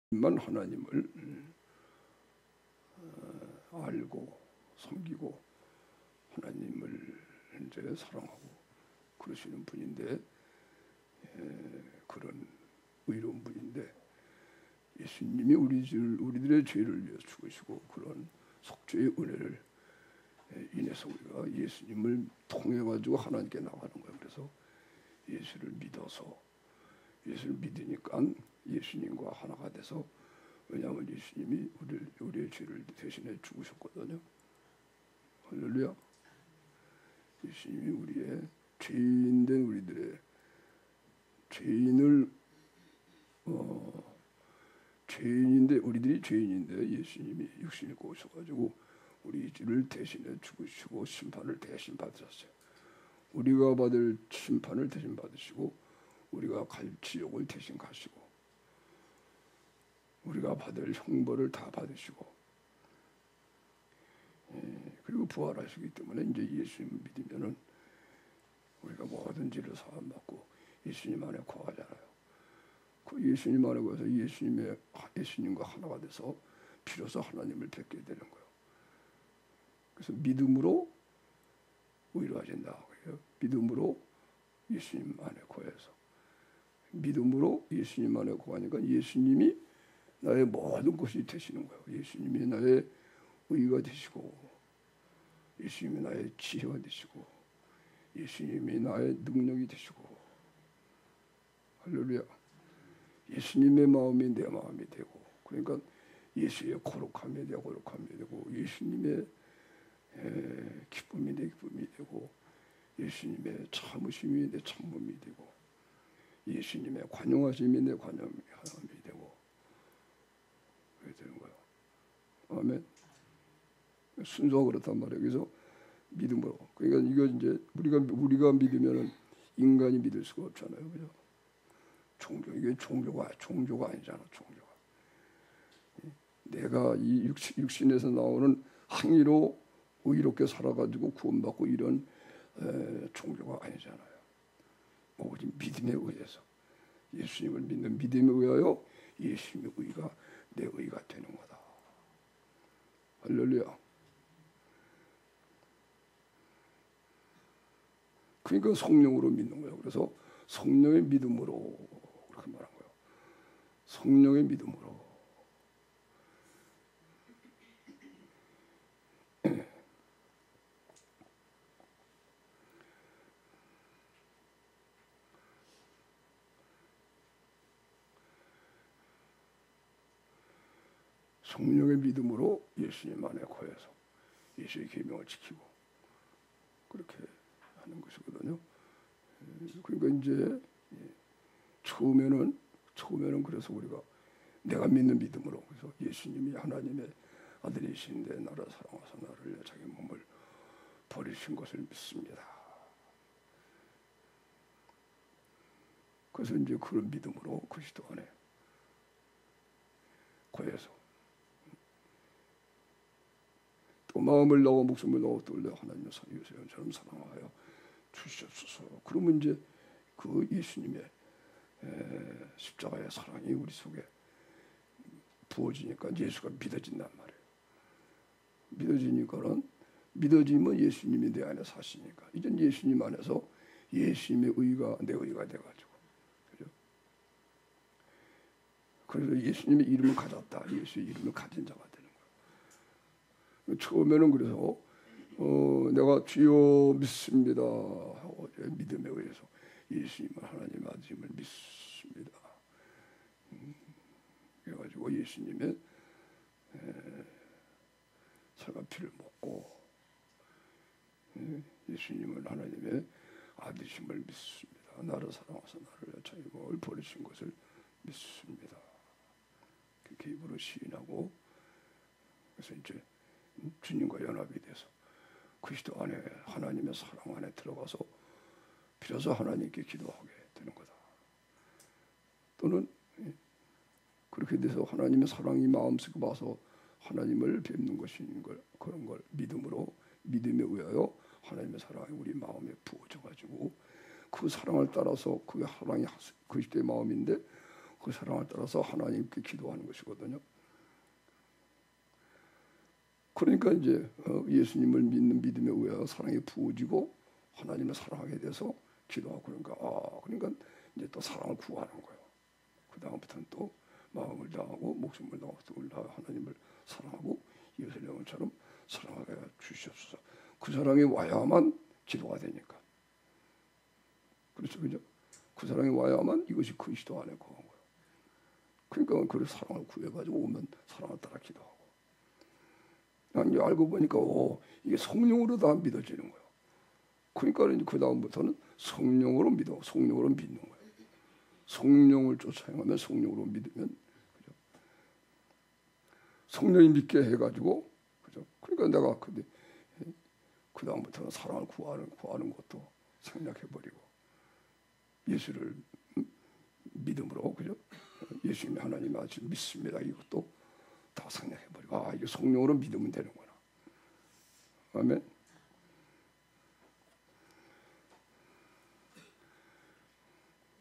만 하나님을 알고 섬기고 하나님을 이제 사랑하고 그러시는 분인데, 그런 의로운 분인데, 예수님이 우리들의 죄를 위해 죽으시고 그런 속죄의 은혜를 인해서 우리가 예수님을 통해 가지고 하나님께 나가는 거예요. 그래서 예수를 믿어서, 예수를 믿으니까 예수님과 하나가 돼서, 왜냐하면 예수님이 우리의 죄를 대신해 죽으셨거든요. 할렐루야. 예수님이 우리의 죄인된 우리들의 죄인인데, 우리들이 죄인인데 예수님이 육신을 입고 오셔가지고 우리 죄를 대신해 죽으시고 심판을 대신 받으셨어요. 우리가 받을 심판을 대신 받으시고 우리가 갈 지옥을 대신 가시고 우리가 받을 형벌을 다 받으시고, 그리고 부활하시기 때문에 이제 예수님 믿으면은 우리가 모든 죄를 사함 받고 예수님 안에 거하잖아요. 그 예수님 안에 거해서 예수님과 하나가 돼서 비로소 하나님을 뵙게 되는 거예요. 그래서 믿음으로 의로워진다. 믿음으로 예수님 안에 거해서, 믿음으로 예수님 안에 거하니까 예수님이 나의 모든 것이 되시는 거예요. 예수님이 나의 의가 되시고, 예수님이 나의 지혜가 되시고, 예수님이 나의 능력이 되시고, 할렐루야. 예수님의 마음이 내 마음이 되고, 그러니까 예수의 거룩함이 내 거룩함이 되고, 예수님의 기쁨이 내 기쁨이 되고, 예수님의 참으심이 내 참음이 되고, 예수님의 관용하심이 내 관용함이 되고, 그렇게 되는 거예요. 아멘. 순서가 그렇단 말이에요. 그래서 믿음으로. 그러니까 이거 이제 우리가 믿으면은 인간이 믿을 수가 없잖아요, 그죠? 이게 종교가 아니잖아, 종교가. 내가 이 육신에서 나오는 행위로 의롭게 살아가지고 구원받고 이런 종교가 아니잖아요. 오직 믿음에 의해서, 예수님을 믿는 믿음에 의하여 예수님의 의가 내 의가 되는 거다. 할렐루야. 그러니까 성령으로 믿는 거예요. 그래서 성령의 믿음으로 그렇게 말한 거예요. 성령의 믿음으로. 성령의 믿음으로 예수님 안에 거해서 예수의 계명을 지키고 그렇게 하는 것이거든요. 그러니까 이제 처음에는 그래서 우리가 내가 믿는 믿음으로, 그래서 예수님이 하나님의 아들이신데 나를 사랑하사 나를 자기 몸을 버리신 것을 믿습니다. 그래서 이제 그런 믿음으로 그리스도 안에 거해서 또 마음을 나와 목숨을 나와 돌려 하나님의 이웃처럼 사랑하여 주시옵소서. 그러면 이제 그 예수님의 십자가의 사랑이 우리 속에 부어지니까 예수가 믿어진단 말이에요. 믿어지면 예수님이 내 안에 사시니까 이젠 예수님 안에서 예수님의 의가 내 의가 돼가지고, 그죠? 그래서 예수님의 이름을 가졌다. 예수의 이름을 가진 자가 되는 거예요. 처음에는 그래서 내가 주여 믿습니다 하고 믿음에 의해서 예수님을 하나님 아들임을 믿습니다. 그래가지고 예수님의 살과 피를 먹고 예수님을 하나님의 아들이심을 믿습니다. 나를 사랑하사 나를 자기 몸을 버리신 것을 믿습니다. 그렇게 입으로 시인하고, 그래서 이제 주님과 연합이 돼서 그리스도 안에 하나님의 사랑 안에 들어가서 비로소 하나님께 기도하게 되는 거다. 또는 그렇게 돼서 하나님의 사랑이 마음속에 와서 하나님을 뵙는 것인 걸, 그런 걸 믿음에 의하여 하나님의 사랑이 우리 마음에 부어져 가지고 그 사랑을 따라서 그 사랑이 그리스도의 마음인데 그 그 사랑을 따라서 하나님께 기도하는 것이거든요. 그러니까 이제 예수님을 믿는 믿음에 의하여 사랑이 부어지고 하나님을 사랑하게 돼서 기도하고 그러니까 이제 또 사랑을 구하는 거예요. 그 다음부터는 또 마음을 다하고 목숨을 다하고 또 하나님을 사랑하고 이웃을 영혼처럼 사랑하게 주시옵소서. 그 사랑이 와야만 기도가 되니까. 그렇죠, 그죠? 그 사랑이 와야만 이것이 그리스도 안에 거한 거예요. 그러니까 그 사랑을 구해가지고 오면 사랑을 따라 기도하고. 이제 알고 보니까 이게 성령으로 다 믿어지는 거예요. 그러니까 이제 그 다음부터는 성령으로 믿는 거예요. 성령을 쫓아 행하면 성령으로 믿으면, 그죠? 성령이 믿게 해가지고, 그죠? 그러니까 내가 그 다음부터는 사랑을 구하는 것도 생략해버리고 예수를 믿음으로, 그죠? 예수님이 하나님 아직 믿습니다. 이것도 다 생략해버리고 이게 성령으로 믿으면 되는구나. 아멘.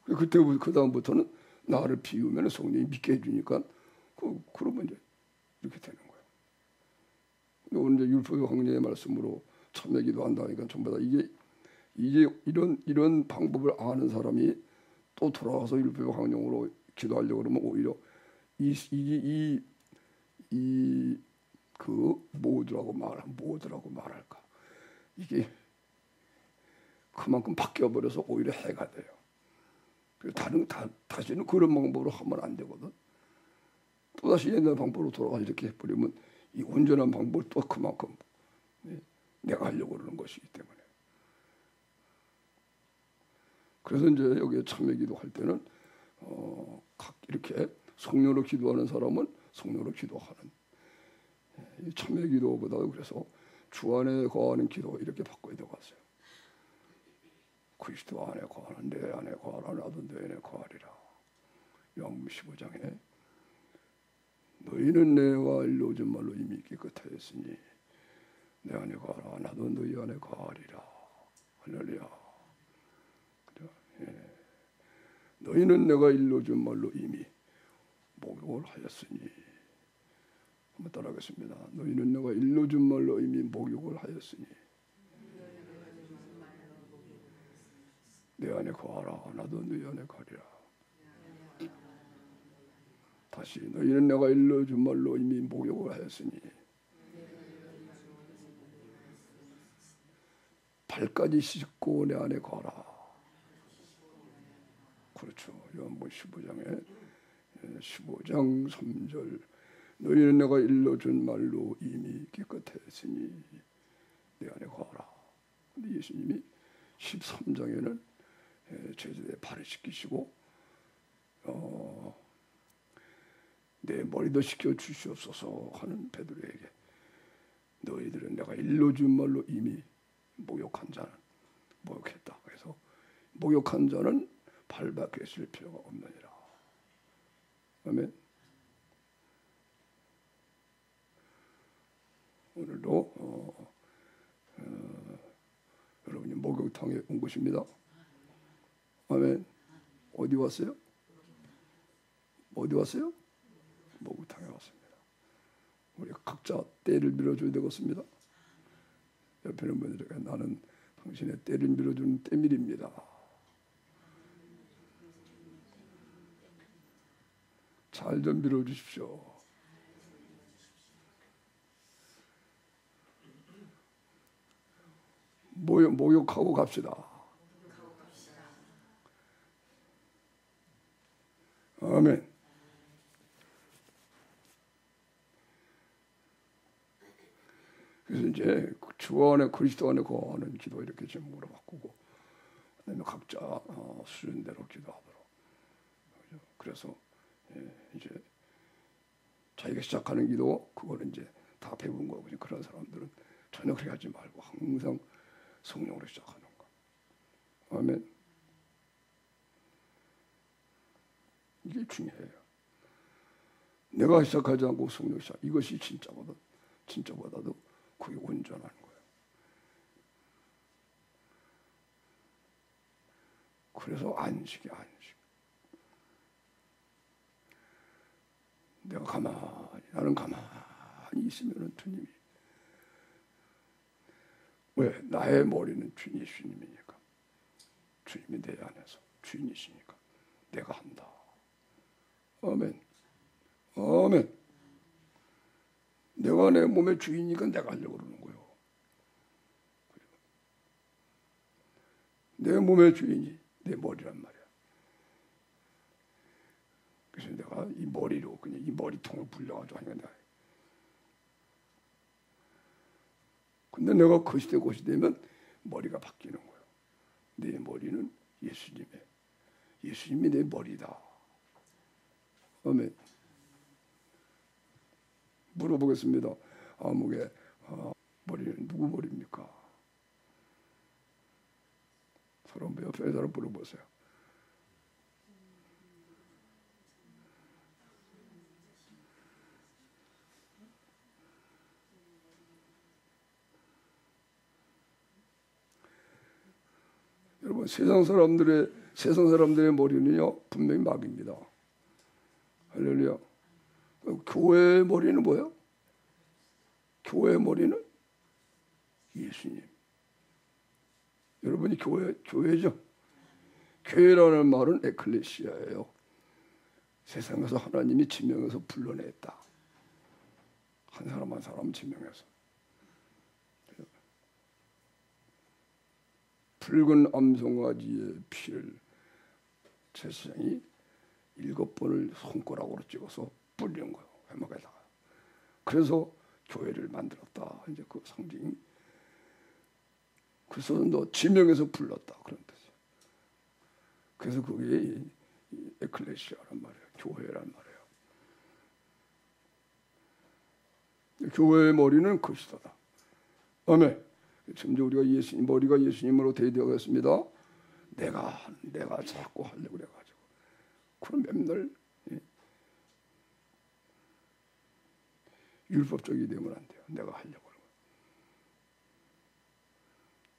그 다음부터는 나를 비우면 성령이 믿게 해주니까 그러면 이제 이렇게 되는 거예요. 오늘 이제 율법의 황제의 말씀으로 참여기도 한다니까 전부 다 이게 이런 방법을 아는 사람이 또 돌아가서 율법의 황령으로 기도하려고 그러면 오히려 뭐라고 말할까? 이게 그만큼 바뀌어 버려서 오히려 해가 돼요. 다시는 그런 방법으로 하면 안 되거든. 또 다시 옛날 방법으로 돌아가서 이렇게 해버리면 이 온전한 방법을 또 그만큼 내가 하려고 그러는 것이기 때문에. 그래서 이제 여기 참여기도 할 때는 각 이렇게 성령으로 기도하는 사람은 성령으로 기도하는 이 참여기도보다도 그래서 주 안에 거하는 기도 이렇게 바꿔야 되겠어요. 그리스도 안에 거하는 내 안에 거하라 나도 내 안에 거하리라. 요한복음 15장에 너희는 내가 일러준 말로 이미 깨끗하였으니 내 안에 거하라 나도 너희 안에 거하리라. 할렐루야. 예. 너희는 내가 일러준 말로 이미 목욕을 하였으니 한번 따라하겠습니다. 너희는 내가 일러준 말로 이미 목욕을 하였으니 내 안에 거하라 나도 너희 안에 거하리라. 다시 너희는 내가 일러준 말로 이미 목욕을 하였으니 발까지 씻고 내 안에 거하라. 그렇죠. 요한복음 15장 3절 너희는 내가 일러준 말로 이미 깨끗했으니 내 안에 거하라. 근데 예수님이 13장에는 제자들의 발을 씻기시고 내 머리도 씻겨 주시옵소서 하는 베드로에게 너희들은 내가 일러준 말로 이미 목욕한 자는 목욕했다. 그래서 목욕한 자는 발밖에 쓸 필요가 없느니라. 아멘. 오늘도 여러분이 목욕탕에 온 것입니다. 아멘. 어디 왔어요? 어디 왔어요? 목욕탕에 왔습니다. 우리 각자 때를 밀어줘야 되겠습니다. 옆에 있는 분들에게 나는 당신의 때를 밀어주는 때밀입니다. 잘 좀 밀어주십시오. 목욕하고 갑시다. 아멘. 그래서 이제 주 안에 그리스도 안에 거하는 기도 이렇게 제목으로 바꾸고 그다음에 각자 수준대로 기도하도록. 그래서 이제 자기가 시작하는 기도 그거는 이제 다 배운 거고 그런 사람들은 전혀 그렇게 하지 말고 항상 성령으로 시작하는 거. 아멘. 이게 중요해요. 내가 시작하지 않고 성령 시작. 이것이 진짜보다도 그게 온전한 거예요. 그래서 안식이 안식. 나는 가만히 있으면 주님이, 왜? 나의 머리는 예수님이니까. 주님이 내 안에서 주인이시니까 내가 한다. 아멘. 아멘. 내가 내 몸의 주인이니까 내가 하려고 그러는 거예요. 내 몸의 주인이 내 머리란 말이야. 그래서 내가 이 머리로 그냥 이 머리통을 불려가지고 하니까 내가. 근데 내가 거시 되면 머리가 바뀌는 거예요. 내 머리는 예수님이 내 머리다. 아멘. 물어보겠습니다. 아무개 머리는 누구 머리입니까? 서로 옆에 사람 물어보세요. 여러분, 세상 사람들의 머리는요 분명히 막입니다. 할렐루야. 교회의 머리는 뭐예요? 교회의 머리는 예수님. 여러분이 교회죠. 교회라는 말은 에클레시아예요. 세상에서 하나님이 지명해서 불러냈다. 한 사람 한 사람 지명해서. 붉은 암송아지의 피를 제사장이 7번을 손가락으로 찍어서 뿌리는 거예요. 회막에다가. 그래서 교회를 만들었다. 이제 그 상징이. 그래서 너 지명해서 불렀다. 그런 뜻이에요. 그래서 그게 에클레시아란 말이에요. 교회란 말이에요. 교회의 머리는 그리스도다. 아멘. 지금 우리가 머리가 예수님으로 대되었습니다. 내가 자꾸 하려고 그래가지고. 그럼 맨날 율법적이 되면 안 돼요. 내가 하려고 하는 거예요.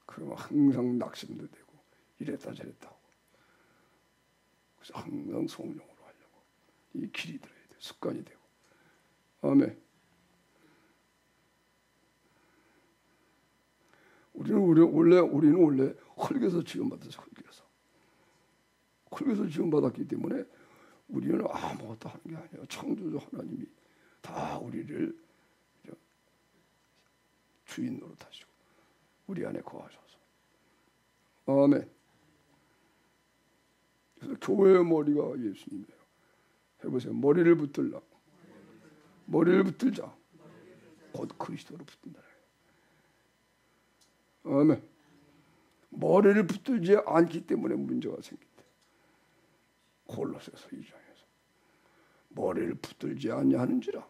그러면 항상 낙심도 되고 이랬다 저랬다 하고. 그래서 항상 성령으로 하려고. 이 길이 들어야 돼요. 습관이 되고. 아멘. 우리는 원래 흙에서 지음받아서 흙에서 지음받았기 때문에 우리는 아무것도 하는 게 아니에요. 창조주 하나님이 다 우리를 주인 노릇하시고 우리 안에 거하셔서. 아멘. 그래서 교회의 머리가 예수님이에요. 해보세요. 머리를 붙들자. 곧 그리스도로 붙든다. 아멘. 머리를 붙들지 않기 때문에 문제가 생긴다. 골로새서 2장에서 머리를 붙들지 않냐 하는지라.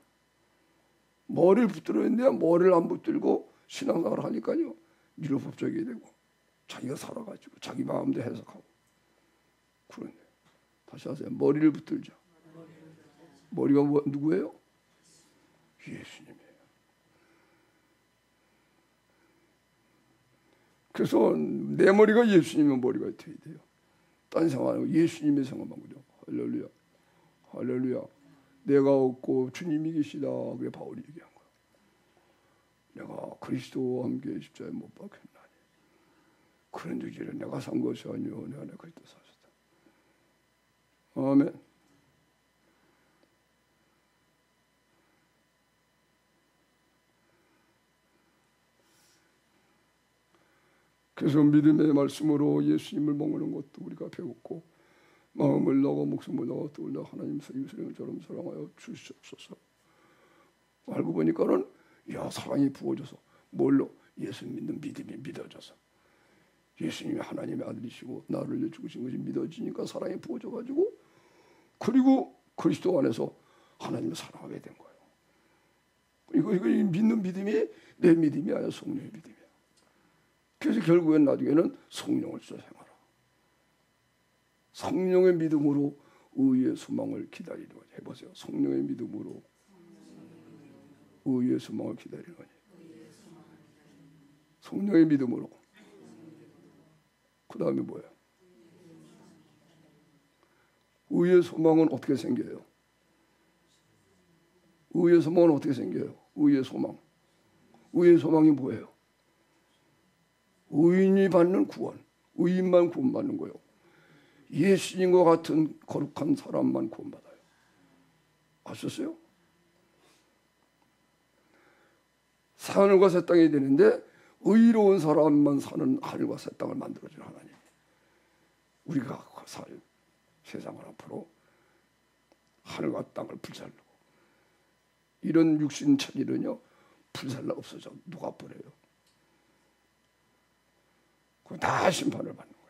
머리를 붙들었는데 머리를 안 붙들고 신앙생활을 하니까요 율법적이 되고 자기가 살아가지고 자기 마음대로 해석하고 그러네. 다시 하세요. 머리를 붙들자. 머리가 누구예요? 예수님이에요. 그래서 내 머리가 예수님의 머리가 되어야 돼요. 딴 생각 안 하고 예수님의 생각만 그려. 할렐루야. 할렐루야. 내가 없고 주님이 계시다. 그게 바울이 얘기한 거야. 내가 그리스도와 함께 십자가에 못 박혔나니 그런 주기를 내가 산 것이 아니오 내 안에 그리스도 사셨다. 아멘. 그래서 믿음의 말씀으로 예수님을 먹는 것도 우리가 배웠고 마음을 나고 목숨을 나고 또 올려 하나님 이웃을처럼 사랑하여 주시옵소서. 알고 보니까는 사랑이 부어져서 뭘로? 예수 믿는 믿음이 믿어져서 예수님이 하나님의 아들이시고 나를 위해 죽으신 것이 믿어지니까 사랑이 부어져가지고 그리고 그리스도 안에서 하나님을 사랑하게 된 거예요. 이거 믿는 믿음이 내 믿음이 아니라 성령의 믿음이야. 그래서 결국엔 나중에는 성령을 써 행하라. 성령의 믿음으로 의의 소망을 기다리려고 해보세요. 성령의 믿음으로 의의 소망을 기다리려니. 성령의 믿음으로. 그 다음에 뭐예요? 의의 소망은 어떻게 생겨요? 의의 소망은 어떻게 생겨요? 의의 소망. 의의 소망이 뭐예요? 의인이 받는 구원. 의인만 구원받는 거예요. 예수님과 같은 거룩한 사람만 구원받아요. 아셨어요? 하늘과 새 땅이 되는데 의로운 사람만 사는 하늘과 새 땅을 만들어준 하나님. 우리가 살 세상을 앞으로 하늘과 땅을 불살르고 이런 육신 체질은요 불살라 없어져 누가 버려요. 그건 다 심판을 받는 거예요.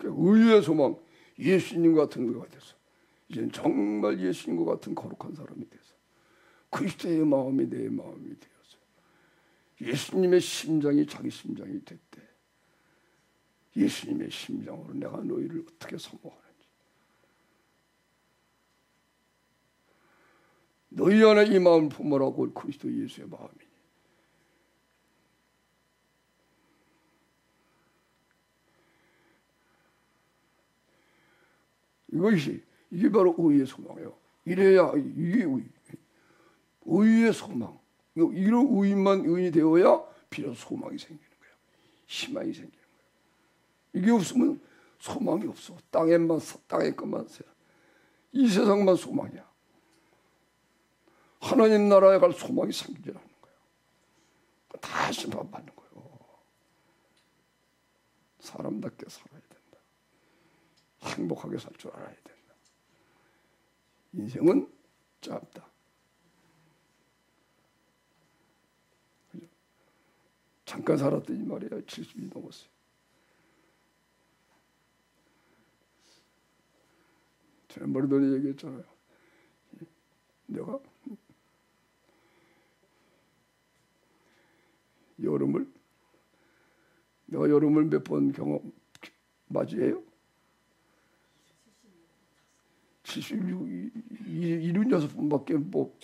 의의 소망, 예수님 같은 거가 돼서 이제는 정말 예수님과 같은 거룩한 사람이 돼서 그리스도의 마음이 내 마음이 되어서 예수님의 심장이 자기 심장이 됐대. 예수님의 심장으로 내가 너희를 어떻게 사모하는지. 너희 안에 이 마음을 품으라고 그리스도 예수의 마음이니. 이게 바로 의의 소망이에요. 이래야 이게 의의 소망. 이런 의인만 의인이 되어야 비로소 소망이 생기는 거예요. 희망이 생기는 거예요. 이게 없으면 소망이 없어. 땅의 것만 세. 이 세상만 소망이야. 하나님 나라에 갈 소망이 생기지 않는 거예요. 다 심판받는 거예요. 사람답게 살아야 된다. 행복하게 살 줄 알아야 된다. 인생은 짧다. 그죠? 잠깐 살았더니 말이야 70이 넘었어요. 지난번에도 얘기했잖아요. 내가 여름을 몇 번 맞이해요? 76번밖에 뭐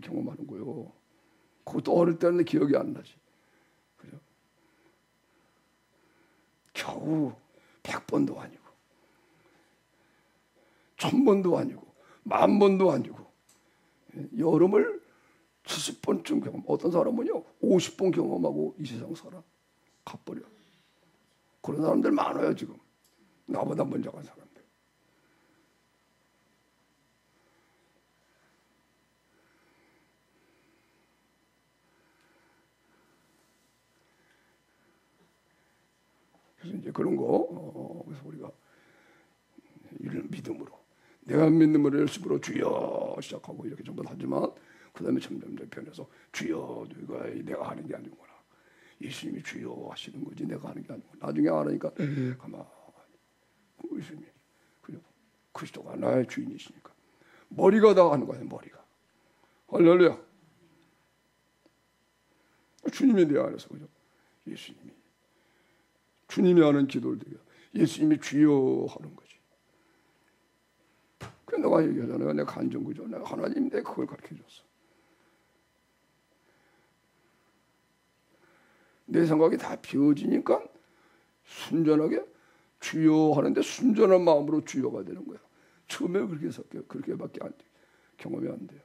경험하는 거예요. 그것도 어릴 때는 기억이 안 나지. 그죠? 겨우 100번도 아니고 1000번도 아니고 10,000번도 아니고 여름을 70번쯤 경험. 어떤 사람은요 50번 경험하고 이 세상 살아 가버려. 그런 사람들 많아요 지금. 나보다 먼저 간 사람들. 그래서 이제 그런 거 그래서 우리가 이런 믿음으로 내가 믿음으로 열심으로 주여 시작하고 이렇게 전부 하지만 그 다음에 점점 변해서 주여 누가 내가 하는 게 아니구나. 예수님이 주여 하시는 거지 내가 하는 게 아니구나. 나중에 알으니까 가만 예수님이 그죠? 그리스도가 나의 주인이시니까 머리가 다 하는 거예요. 머리가 할렐루야. 주님이 내 안에서 그죠? 예수님이 주님이 하는 기도를 드려 예수님이 주여 하는 거지. 그 내가 얘기하잖아요. 내가 간증구죠. 내가 하나님 내 그걸 가르쳐줬어. 내 생각이 다 비워지니까 순전하게 주여 하는데 순전한 마음으로 주여가 되는 거야. 처음에 그렇게밖에 안 돼. 경험이 안 돼요.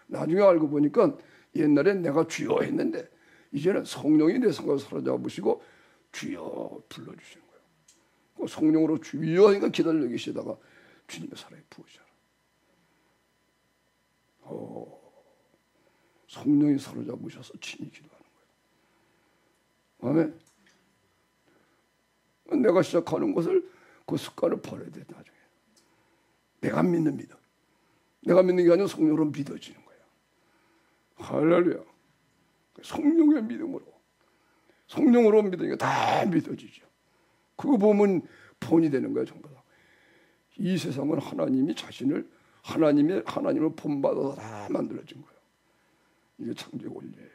나중에 알고 보니까 옛날엔 내가 주여 했는데 이제는 성령이 내 생각을 사로잡으시고 주여 불러주시는 거예요. 그 성령으로 주여 하니까 기다려 계시다가 주님의 사랑이 부으시잖아. 성령이 사로잡으셔서 친히 기도하는 거예요. 아멘. 내가 시작하는 것을 그 습관을 버려야 돼 나중에. 내가 믿는 믿음. 내가 믿는 게 아니라 성령으로 믿어지는 거예요. 할렐루야. 성령의 믿음으로. 성령으로 믿으니까 다 믿어지죠. 그거 보면 본이 되는 거예요 전부 다. 이 세상은 하나님이 자신을 하나님을 본받아서 다 만들어진 거예요. 이게 창조의 원리예요.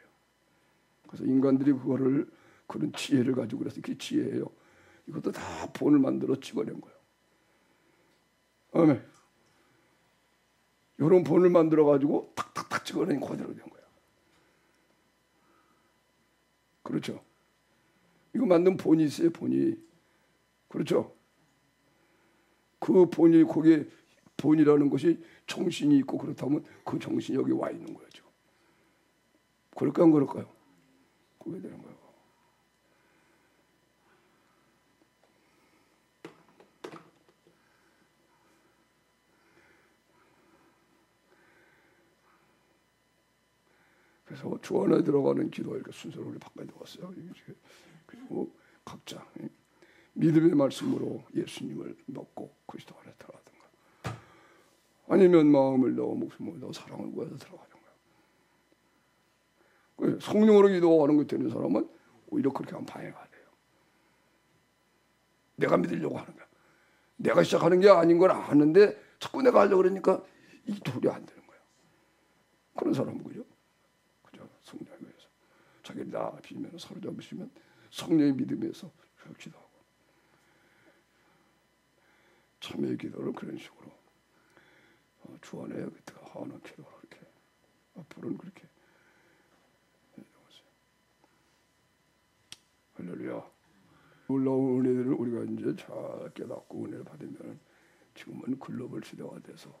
그래서 인간들이 그런 지혜를 가지고 그래서 그게 지혜예요. 이것도 다 본을 만들어 찍어낸 거예요. 아멘. 이런 본을 만들어 가지고 탁탁탁 찍어낸 그대로 된 거예요. 그렇죠. 이거 만든 본이 있어요. 본이. 그렇죠. 그 본이 거기에 본이라는 것이 정신이 있고 그렇다면 그 정신이 여기 와 있는 거죠. 그럴까 안 그럴까요? 그게 되는 거예요. 그래서 주 안에 들어가는 기도 이렇게 순서로 우리 바꿔야 되겠어요. 그리고 각자 믿음의 말씀으로 예수님을 넣고 그리스도 안에 들어가든가, 아니면 마음을 넣어 목숨을 넣어 사랑을 구해서 들어가든가. 성령으로 기도하는 것 되는 사람은 오히려 그렇게 하면 방해가 돼요. 내가 믿으려고 하는 거야. 내가 시작하는 게 아닌 걸 아는데 자꾸 내가 하려고 그러니까 이 도리 안 되는 거예요. 그런 사람은 그죠? 성령에 의해서 자기를 다 비면 사로잡으시면 성령의 믿음에서 기도하고, 참여의 기도를 그런 식으로 주 안에 하는 기도를 이렇게 앞으로는 그렇게 해보세요. 할렐루야. 놀라운 은혜들을 우리가 이제 잘 깨닫고 은혜를 받으면 지금은 글로벌 시대가 돼서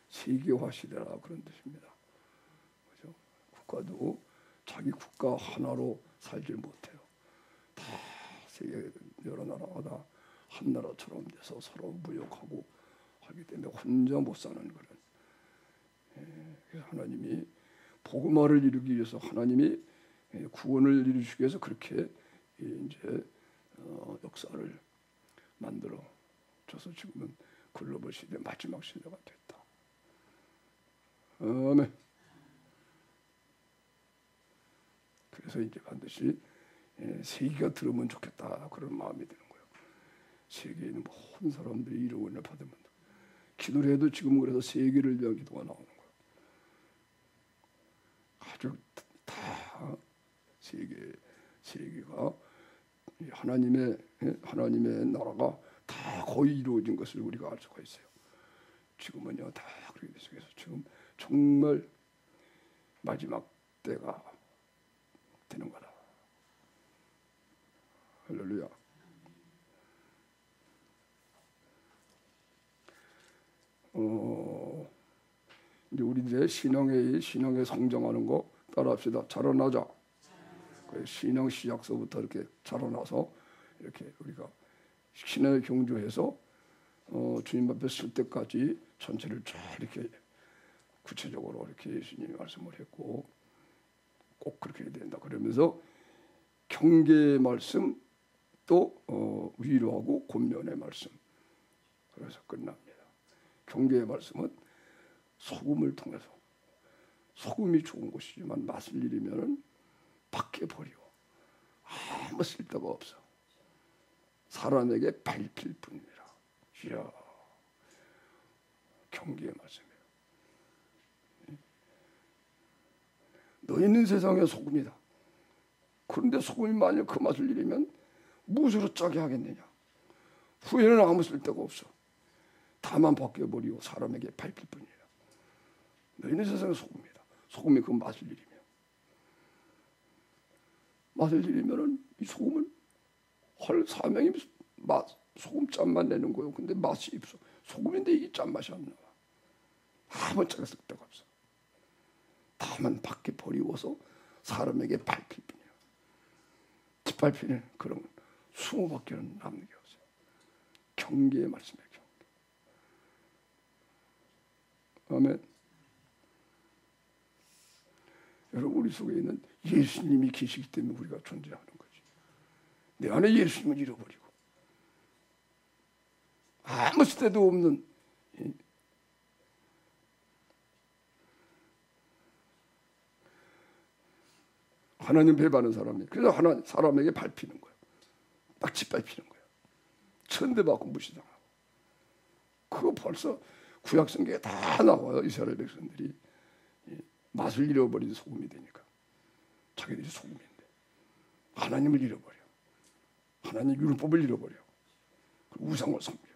세계화 시대라 그런 뜻입니다. 그죠? 국가도 자기 국가 하나로 살지 못해요. 다 세계 여러 나라가 다 한 나라처럼 돼서 서로 무역하고 하기 때문에 혼자 못 사는 그런, 하나님이 복음화를 이루기 위해서, 하나님이 구원을 이루시기 위해서 그렇게 이제 역사를 만들어 줘서 지금은 글로벌 시대 마지막 시대가 됐다. 아멘. 그래서 이제 반드시 세계가 들으면 좋겠다 그런 마음이 드는 거예요. 세계에 있는 모든 사람들이 이런 은혜를 받으면, 기도를 해도 지금은 그래서 세계를 위한 기도가 나오는 거예요. 아주 다 세계가 하나님의 나라가 다 거의 이루어진 것을 우리가 알 수가 있어요. 지금은요 다 그렇게 됐어요. 그래서 지금 정말 마지막 때가 되는 거다. 할렐루야. 이제 우리 이제 신앙에 성장하는 거 따라합시다. 자라나자. 신앙 시작서부터 이렇게 자라나서 이렇게 우리가 신앙에 경주해서 주님 앞에 설 때까지 전체를 쫙 이렇게 구체적으로 이렇게 예수님이 말씀을 했고, 꼭 그렇게 해야 된다. 그러면서 경계의 말씀, 또 위로하고 권면의 말씀, 그래서 끝납니다. 경계의 말씀은 소금을 통해서, 소금이 좋은 것이지만 맛을 잃으면 밖에 버리고 아무 쓸데가 없어. 사람에게 밟힐 뿐이라. 이야, 경계의 말씀이에요. 너희는 세상의 소금이다. 그런데 소금이 만약 그 맛을 잃으면 무엇으로 짜게 하겠느냐. 후에는 아무 쓸데가 없어. 다만 벗겨버리고 사람에게 밟힐 뿐이라. 너희는 세상의 소금이다. 소금이 그 맛을 잃으면 이 소금은 헐 사명이 소금 짠맛 내는 거예요. 근데 맛이 없어. 소금인데 이게 짠맛이 안 나와. 아무 짝에 쓸데가 없어. 다만 밖에 버리고서 사람에게 밟힐 뿐이야. 짓밟히는 그런 수호밖에 남는 게 없어요. 경계의 말씀이에요. 경계. 아멘. 여러분, 우리 속에 있는 예수님이 계시기 때문에 우리가 존재하는 거지. 내 안에 예수님을 잃어버리고 아무 쓸데도 없는 하나님 배반하는 사람이, 그래서 사람에게 밟히는 거예요. 딱 짓밟히는 거예요. 천대받고 무시당하고. 그거 벌써 구약성경에 다 나와요. 이스라엘 백성들이 맛을 잃어버린 소금이 되니까. 자기들이 소금인데 하나님을 잃어버려. 하나님 율법을 잃어버려. 우상을 섬겨.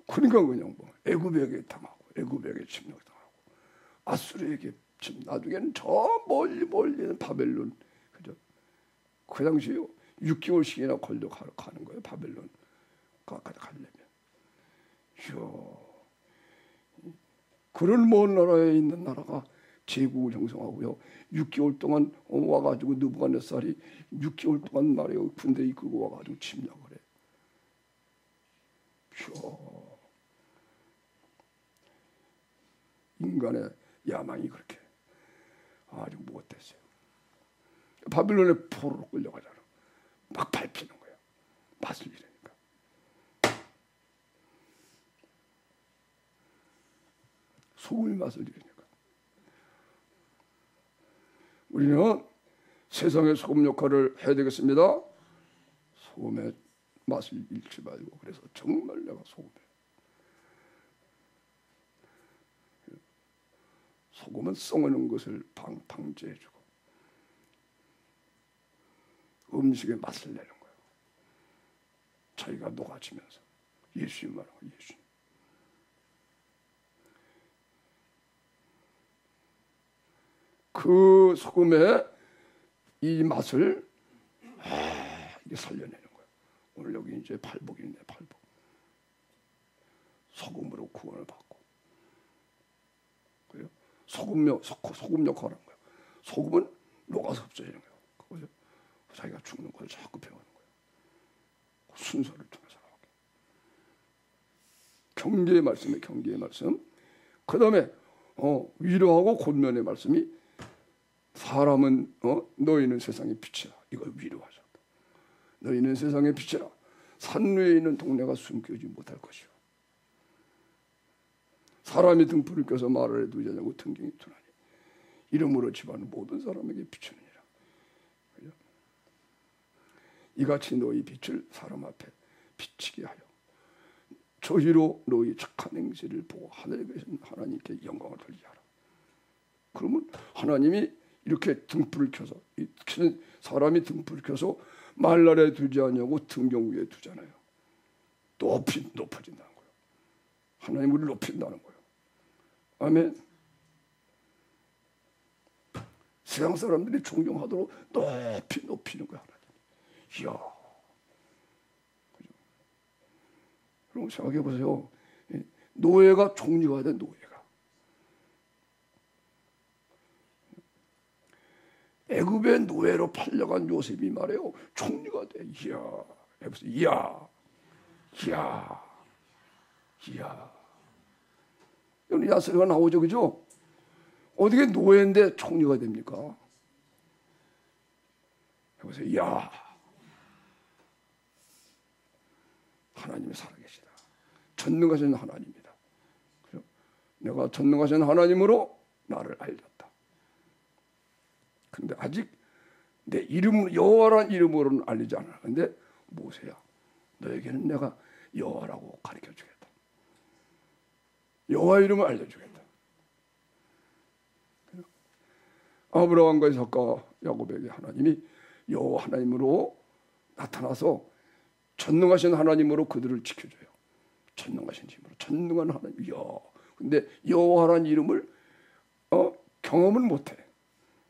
그러니까 그냥 뭐 애굽에게 당하고 애굽에게 침략당하고 아수르에게 지금 나중에는 저 멀리 있는 바벨론, 그죠? 그 당시에 6개월씩이나 걸려 가는 거예요. 바벨론까지 가려면. 이야, 그런 먼 나라에 있는 나라가 제국을 형성하고요. 6개월 동안 와가지고 느부갓네살이 6개월 동안 나라의 군대 이끌고 와가지고 침략을 해. 이야, 인간의 야망이 그렇게 아주 못됐어요. 바빌론의 포로로 끌려가잖아. 막 밟히는 거야. 맛을 잃으니까. 소금의 맛을 잃으니까. 우리는 세상의 소금 역할을 해야 되겠습니다. 소금의 맛을 잃지 말고. 그래서 정말 내가 소금은 썩는 것을 방지해주고 음식의 맛을 내는 거예요. 자기가 녹아지면서. 예수님 말하고 예수님. 그 소금의 이 맛을 이게 살려내는 거예요. 오늘 여기 이제 팔복이 있네. 팔복. 소금으로 구원을 받고. 그래요? 소금 역할을 하는 거예요. 소금은 녹아서 없어지는 거예요. 그거죠? 자기가 죽는 걸 자꾸 배우는 거예요. 순서를 통해서 나오게. 경계의 말씀에 경계의 말씀. 그 다음에 위로하고 권면의 말씀이 사람은 너희는 세상의 빛이라. 이걸 위로하셨다. 너희는 세상의 빛이라. 산 위에 있는 동네가 숨겨지지 못할 것이요. 사람이 등불을 켜서 말을 해도 되냐고 등경이 투나니 이름으로 집안 모든 사람에게 비추느니라. 이같이 너희 빛을 사람 앞에 비치게 하여 저희로 너희 착한 행실을 보고 하늘에 계신 하나님께 영광을 돌리게 하라. 그러면 하나님이 이렇게 등불을 켜서 사람이 등불을 켜서 말날에 두지 않냐고 등경 위에 두잖아요. 높아진다는 거예요. 하나님 우리를 높인다는 거예요. 아멘. 세상 사람들이 존경하도록 높이는 거야. 하나님. 이야. 그죠? 그럼 생각해 보세요. 노예가 종류가 된 노예가. 애굽의 노예로 팔려간 요셉이 말해요. 총리가 돼. 이야. 이야. 이야. 이야. 여기 야스가 나오죠. 그죠? 어떻게 노예인데 총리가 됩니까? 해보세요. 이야. 하나님이 살아계시다. 전능하신 하나님이다. 그죠? 내가 전능하신 하나님으로 나를 알렸다. 근데 아직 내 이름으로 여호와라는 이름으로는 알리지 않아. 근데 모세야, 너에게는 내가 여호와라고 가르쳐 주겠다. 여호와 이름을 알려주겠다. 아브라함과 이삭과 야곱에게 하나님이 여호와 하나님으로 나타나서 전능하신 하나님으로 그들을 지켜줘요. 전능하신 힘으로 전능한 하나님. 근데 여호와라는 이름을 경험을 못해.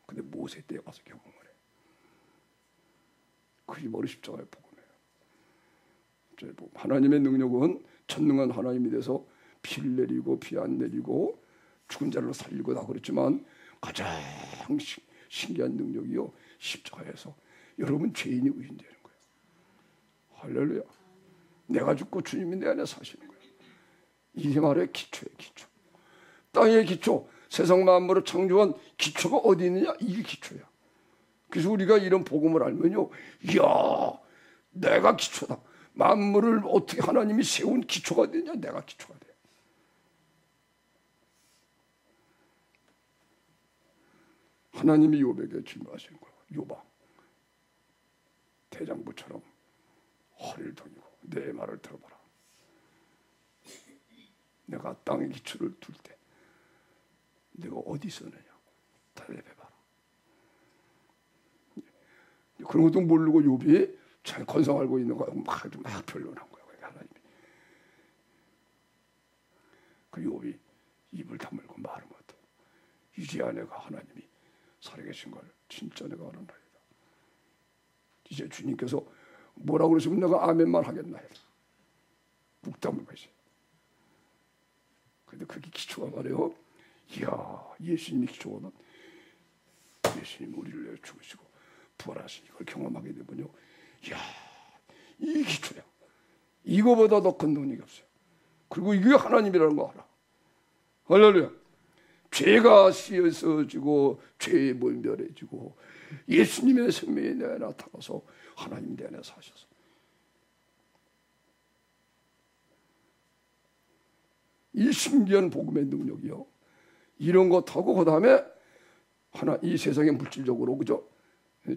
근데 모세 때에 가서 경험을 해. 그게 머리 십자가의 복음이에요. 하나님의 능력은 전능한 하나님이 돼서 피를 내리고 피 안 내리고 죽은 자를 살리고 다 그랬지만 가장 신기한 능력이요. 십자가에서 여러분 죄인이 의인되는 거예요. 할렐루야. 내가 죽고 주님이 내 안에 사시는 거예요. 이 말의 기초예요. 기초. 땅의 기초. 세상 만물을 창조한 기초가 어디 있느냐? 이게 기초야. 그래서 우리가 이런 복음을 알면요. 이야, 내가 기초다. 만물을 어떻게 하나님이 세운 기초가 되냐? 내가 기초가 돼. 하나님이 욥에게 질문하시는 거예요. 욥아, 대장부처럼 허리를 동이고 내 말을 들어봐라. 내가 땅의 기초를 둘 때 내가 어디 있었느냐? 대답해봐라. 그런 것도 모르고 욥이 잘 건성 알고 있는 거야. 막 변론한 거야. 하나님이. 그 욥이 입을 다물고 말을 못해. 이제야 내가 하나님이 살아계신 걸 진짜 내가 알았나이다. 이제 주님께서 뭐라고 그러시면 내가 아멘만 하겠나이다. 묵담을 것이. 근데 그게 기초가 말이에요. 이야, 예수님이 기초거든. 예수님이 우리를 위해 죽으시고 부활하신 이걸 경험하게 되면요, 이야, 이 기초야. 이거보다 더 큰 능력이 없어요. 그리고 이게 하나님이라는 거 알아. 할렐루야. 죄가 씻어지고 죄의 물멸해지고 예수님의 생명이 내 안에 나타나서 하나님 내 안에 사셔서 이 신기한 복음의 능력이요. 이런 거 타고 그 다음에 이 세상에 물질적으로 그죠?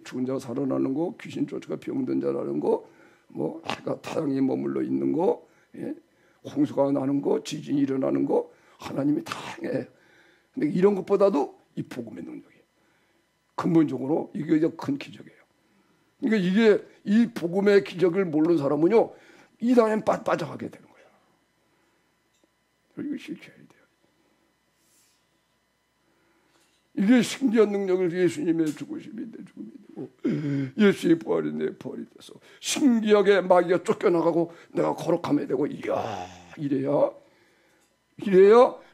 죽은 자가 살아나는 거, 귀신 쫓아가 병든 자라는 거, 뭐 해가 타양에 머물러 있는 거, 예? 홍수가 나는 거, 지진이 일어나는 거, 하나님이 다 해. 근데 이런 것보다도 이 복음의 능력이에요. 근본적으로 이게 큰 기적이에요. 그러니까 이게 이 복음의 기적을 모르는 사람은요, 이단에 빠져가게 되는 거예요. 이거 실체해야 돼요. 이게 신기한 능력을 예수님의 죽으심이 내 죽음이 되고 예수의 부활이 내 부활이 돼서 신기하게 마귀가 쫓겨나가고 내가 거룩함이 되고 이야, 이래야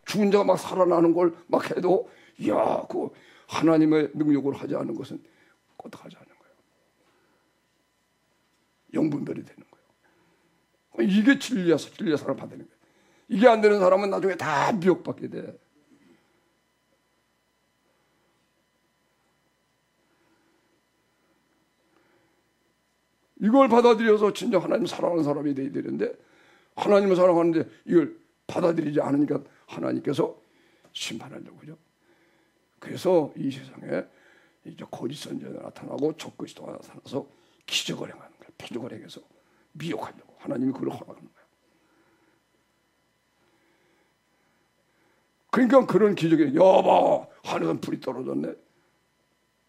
죽은 자가 막 살아나는 걸 막 해도 이야, 그 하나님의 능력으로 하지 않은 것은 껐떡하지 않은 거예요. 영분별이 되는 거예요. 이게 진리야 사람 받는 거예요. 이게 안 되는 사람은 나중에 다 미혹받게 돼. 이걸 받아들여서 진짜 하나님 사랑하는 사람이 돼야 되는데 하나님을 사랑하는데 이걸 받아들이지 않으니까 하나님께서 심판하려고 그죠. 그래서 이 세상에 이제 거짓 선지자가 나타나고 적그리스도가 나타나서 기적을 행하는 거예요. 표적을 행해서 미혹하려고 하나님이 그걸 허락하는 거예요. 그러니까 그런 기적이 여봐 하늘은 불이 떨어졌네.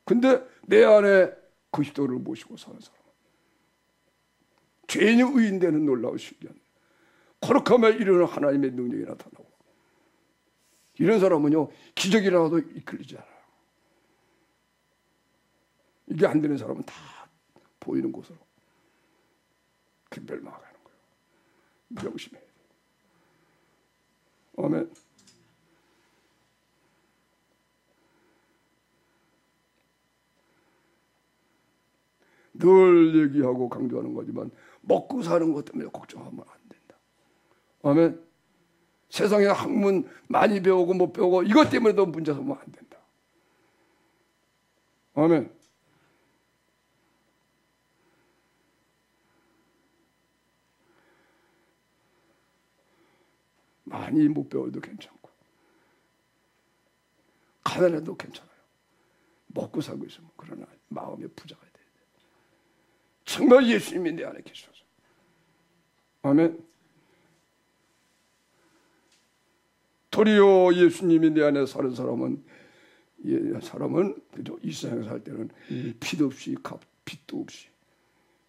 근데 내 안에 그리스도를 모시고 사는 사람 죄인이 의인되는 놀라운 신기한 거룩함에 이르는 하나님의 능력이 나타나고 이런 사람은요 기적이라도 이끌리지 않아요. 이게 안 되는 사람은 다 보이는 곳으로 멸망하는 거예요. 명심해야 돼요. 아멘. 늘 얘기하고 강조하는 거지만 먹고 사는 것 때문에 걱정하면 안 된다. 아멘. 세상에 학문 많이 배우고 못 배우고 이것 때문에도 문제 삼으면 안 된다. 아멘. 많이 못 배워도 괜찮고 가난해도 괜찮아요. 먹고 살고 있으면 그러나 마음의 부자가 돼야 돼. 정말 예수님이 내 안에 계셔서. 아멘. 도리어 예수님이 내 안에 사는 사람은 그죠? 이 세상에 살 때는 피도 없이 빚도 없이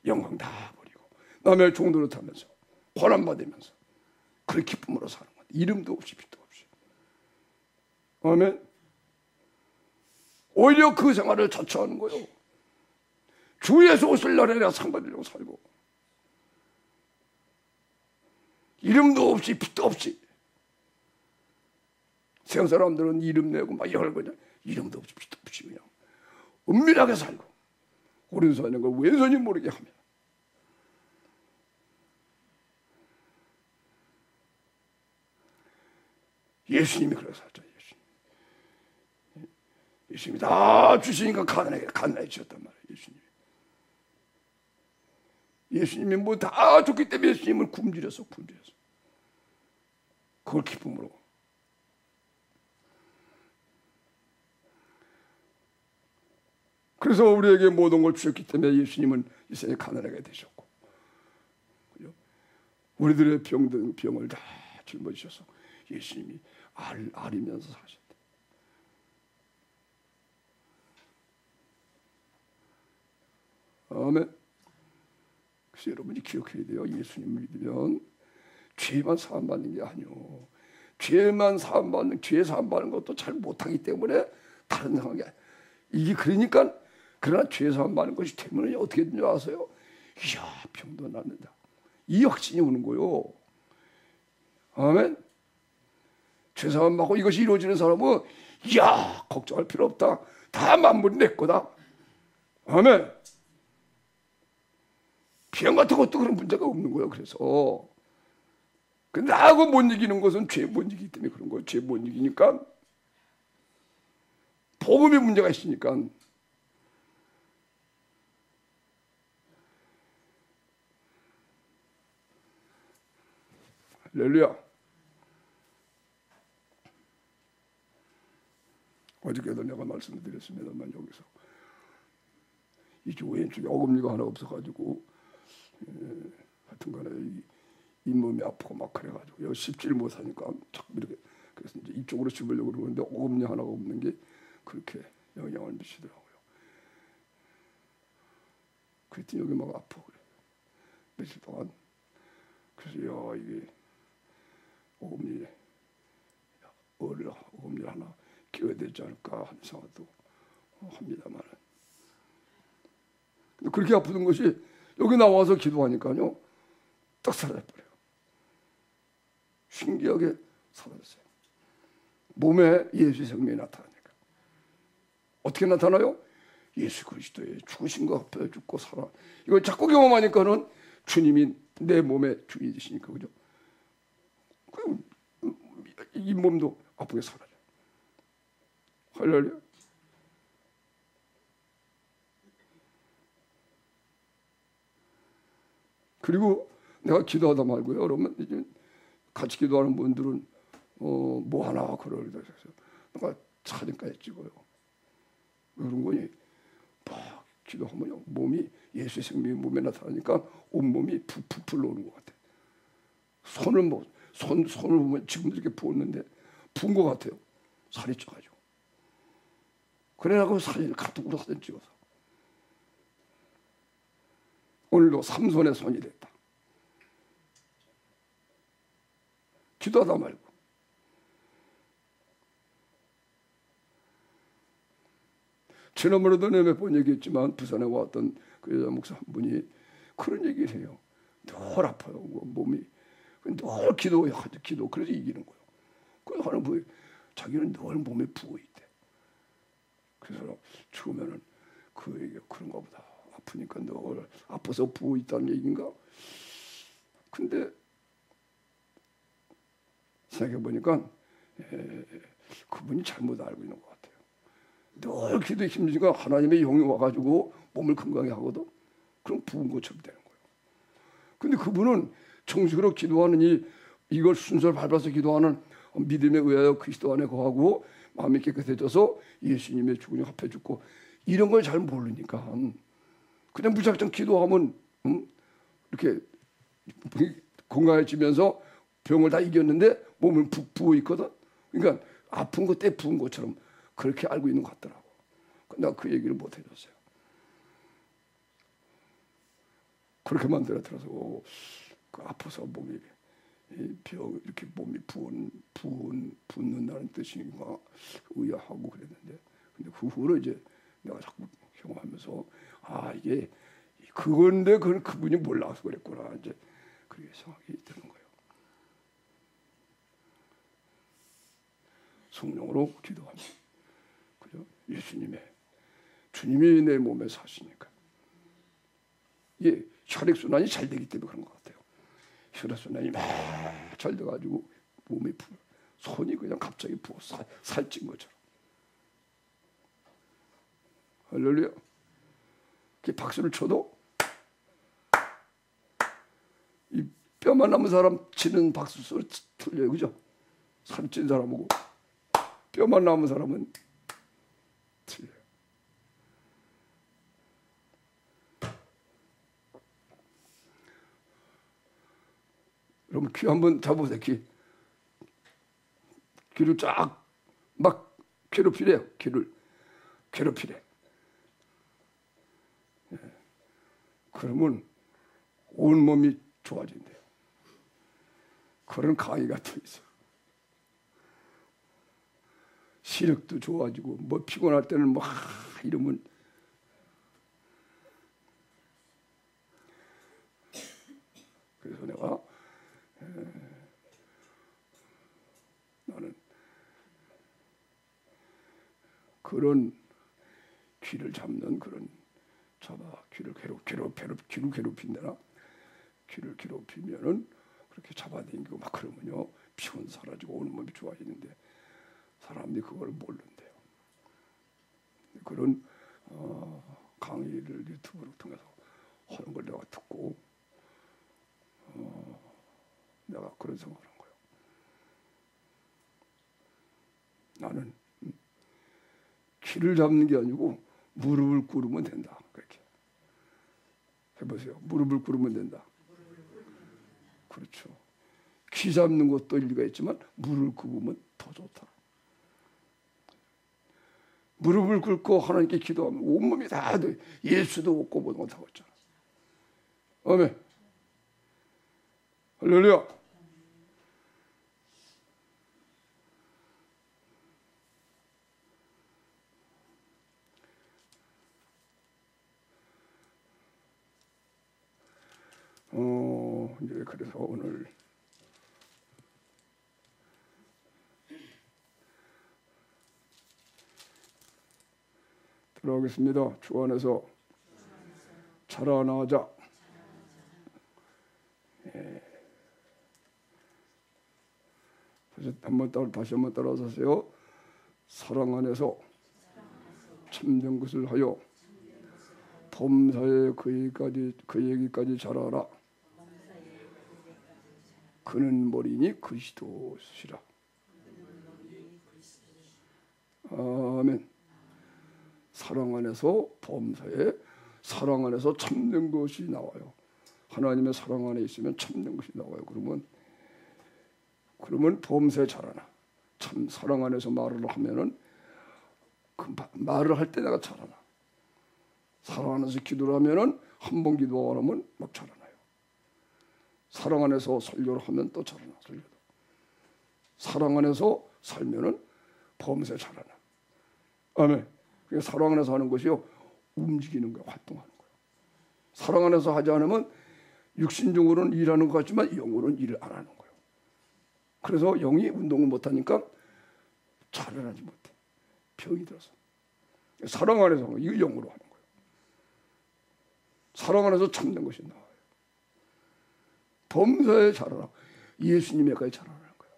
영광 다 버리고 남의 종도를 타면서 고난 받으면서 그 기쁨으로 사는 것. 이름도 없이 빚도 없이. 아멘. 오히려 그 생활을 자처하는 거예요. 주 예수 오실 날에 내가 상 받으려고 살고 이름도 없이 빚도 없이. 세상 사람들은 이름 내고 막 이럴 거냐. 이름도 없이 빚도 없이 그냥 은밀하게 살고 오른손인 걸 왼손이 모르게 하며 예수님이 그래서 하죠. 예수님이 다 주시니까 가난해지셨단 말이에요. 예수님이 뭐 다 줬기 때문에 예수님을 굶주렸어. 그걸 기쁨으로. 그래서 우리에게 모든 걸 주셨기 때문에 예수님은 이 세상에 가난하게 되셨고, 우리들의 병을 다 짊어지셔서 예수님이 앓으면서 사셨대. 아멘. 그래서 여러분이 기억해야 돼요. 예수님을 믿으면 죄만 사함받는 게 아니오. 죄 사함받는 것도 잘 못하기 때문에 다른 상황이 이게 그러니까 그러나 죄 사함받는 것이 되면 어떻게 되는지 아세요? 이야, 병도 낫는다. 이 확신이 오는 거요. 아멘. 죄 사함받고 이것이 이루어지는 사람은 이야, 걱정할 필요 없다. 다 만물이 내 거다. 아멘. 병 같은 것도 그런 문제가 없는 거예요. 그래서 근데 나하고 못 이기는 것은 죄 못 이기기 때문에 그런 거예요. 죄 못 이기니까 복음이 문제가 있으니까. 할렐루야. 어저께도 내가 말씀을 드렸습니다만 여기서 이 교회 쪽에 어금니가 하나 없어가지고 하여튼간에 잇몸이 아프고 막 그래가지고 여기 씹지를 못하니까 자꾸 이렇게 그래서 이제 이쪽으로 씹으려고 그러는데 어금니 하나가 없는 게 그렇게 영향을 미치더라고요. 그랬더니 여기 막 아프고 그래. 며칠 동안. 그래서 야 이게 어금니 하나 끼워야 되지 않을까 하는 생각도 합니다만. 근데 그렇게 아프던 것이 여기 나와서 기도하니까요 딱 사라져버려요. 신기하게 사라졌어요. 몸에 예수의 생명이 나타나니까. 어떻게 나타나요? 예수 그리스도의 죽으신 것 앞에 죽고 살아. 이걸 자꾸 경험하니까는 주님이 내 몸의 주인이 되시니까 그죠? 이 몸도 아프게 사라져. 할렐루야. 그리고 내가 기도하다 말고요. 여러분 이제 같이 기도하는 분들은 뭐 하나 그러다 해서 내가 사진까지 찍어요. 그런 거니 막 기도하면 몸이 예수의 생명이 몸에 나타나니까 온 몸이 푹푹 불러오는 것 같아. 손을 보면 지금도 이렇게 부었는데 부은 것 같아요. 살이 쪄가지고. 그래가지고 사진을 카톡으로 사진 찍어서 오늘도 삼손의 손이 됐다. 기도하다 말고. 지난번에도 내가 몇 번 얘기했지만 부산에 왔던 그 여자 목사 한 분이 그런 얘기를 해요. 늘 아파요. 몸이. 늘 기도하죠. 기도. 그래서 이기는 거예요. 그래서 하는 분이 자기는 늘 몸에 부어있대. 그래서 처음에는 그 얘기가 그런가 보다. 아프니까 늘 아파서 부어있다는 얘기인가? 근데 생각해보니까 그분이 잘못 알고 있는 것 같아요. 늘 기도에 힘드니까 하나님의 영이 와가지고 몸을 건강하게 하거든. 그럼 부은 것처럼 되는 거예요. 근데 그분은 정식으로 기도하는 이걸 순서를 밟아서 기도하는 믿음에 의하여 그리스도 안에 거하고 마음이 깨끗해져서 예수님의 죽으니 합해 죽고 이런 걸 잘 모르니까 그냥 무작정 기도하면 이렇게 건강해지면서 병을 다 이겼는데 몸은 부어 있거든. 그러니까 아픈 것 때 부은 것처럼 그렇게 알고 있는 것 같더라고. 내가 그 얘기를 못 해줬어요. 그렇게 만들어들어서 그 아파서 몸이 이렇게 몸이 붓는다는 뜻인가 의아하고 그랬는데, 근데 그 후로 이제 내가 자꾸 경험하면서 이게 그건데 그분이 몰라서 그랬구나 이제 그렇게 생각이 드는 거예요. 성령으로 기도하면 그죠? 주님이 내 몸에 사시니까 혈액 순환이 잘 되기 때문에 그런 것 같아요. 혈액 순환이 막 잘 돼가지고 몸이 손이 그냥 갑자기 부어 살찐 것처럼. 할렐루야. 박수를 쳐도 이 뼈만 남은 사람 치는 박수 소리 틀려요, 그죠? 살찐 사람하고 뼈만 남은 사람은 틀려요. 여러분 귀 한번 잡아보세요. 귀를 쫙 막 괴롭히래요. 귀를 괴롭히래. 그러면 온 몸이 좋아진대요. 그런 강의가 또 있어. 시력도 좋아지고 뭐 피곤할 때는 뭐 이러면 그래서 내가 나는 그런 귀를 잡는 그런 귀를 괴롭힌다나 귀를 괴롭히면은 그렇게 잡아당기고 막 그러면요 피곤 사라지고 온몸이 좋아지는데 사람들이 그걸 모른대요. 그런 강의를 유튜브를 통해서 하는 걸 내가 듣고 내가 그런 생각을 한 거예요. 나는 귀를 잡는 게 아니고 무릎을 꿇으면 된다. 그렇게 해보세요. 무릎을 꿇으면 된다. 그렇죠. 귀 잡는 것도 일리가 있지만 무릎을 꿇으면 더 좋다. 무릎을 꿇고 하나님께 기도하면 온몸이 다 예수도 없고 뭐도 못하고 있잖아. 아멘. 할렐루야. 이제 그래서 오늘 들어가겠습니다. 주 안에서 자라나자. 예. 다시 한번 따라하세요. 사랑 안에서 참된 것을 하여 범사에 그에게까지 자라라. 그는 머리니 그리스도시라. 아멘. 사랑 안에서 범사에 사랑 안에서 참된 것이 나와요. 하나님의 사랑 안에 있으면 참된 것이 나와요. 그러면 범사에 자라나. 참 사랑 안에서 말을 하면은 그 말을 할 때 내가 자라나. 사랑 안에서 기도를 하면은 한 번 기도하면 막 자라나요. 사랑 안에서 설교를 하면 또 자라나. 설교도. 사랑 안에서 살면은 범사에 자라나. 아멘. 사랑 안에서 하는 것이요 움직이는 거예요. 활동하는 거예요. 사랑 안에서 하지 않으면 육신적으로는 일하는 것 같지만 영으로는 일을 안 하는 거예요. 그래서 영이 운동을 못하니까 자라나지 못해. 병이 들어서. 사랑 안에서 하는 거예요. 이거 영으로 하는 거예요. 사랑 안에서 참는 것이 나와요. 범사에 자라라. 예수님에까지 자라나는 거예요.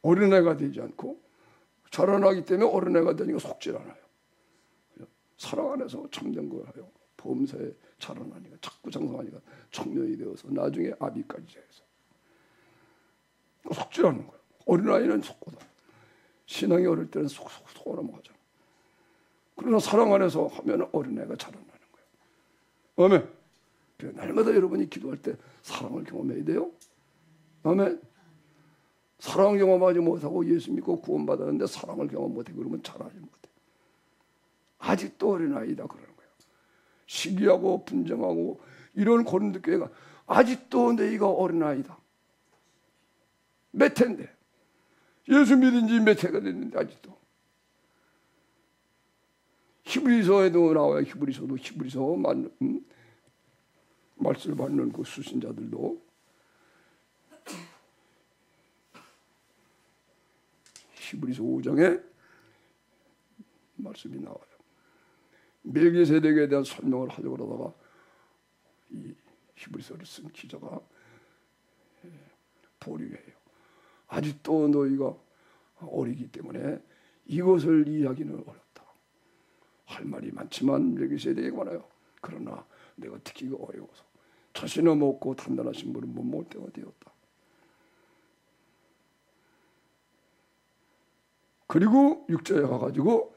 어린애가 되지 않고 자라나기 때문에 어린애가 되니까 속질 않아요. 사랑 안에서 참된 걸 하여 범사에 자라나니까 자꾸 장성하니까 청년이 되어서 나중에 아비까지 해서 속질 않는 거예요. 어린아이는 속거든. 신앙이 어릴 때는 속아 넘어가잖아. 그러나 사랑 안에서 하면 어린애가 자라나는 거예요. 아멘. 그래서 날마다 여러분이 기도할 때 사랑을 경험해야 돼요. 아멘. 사랑 경험하지 못하고 예수 믿고 구원받았는데 사랑을 경험 못해 그러면 자라지 못해. 아직도 어린아이다 그러는 거예요. 시기하고 분쟁하고 이런 고린도교회가 아직도 너희가 어린아이다. 몇 해인데 예수 믿은 지 몇 해가 됐는데 아직도. 히브리서에도 나와요. 히브리서 말씀을 받는 그 수신자들도 히브리서 5장에 말씀이 나와요. 멜기세덱에 대한 설명을 하려고 하다가 이 히브리서를 쓴 기자가 보류해요. 아직도 너희가 어리기 때문에 이것을 이해하기는 어렵다. 할 말이 많지만 멜기세덱에 관하여 그러나 내가 듣기가 어려워서 자신은 먹고 단단하신 분은 못 먹을 때가 되었다. 그리고 6절에 가가지고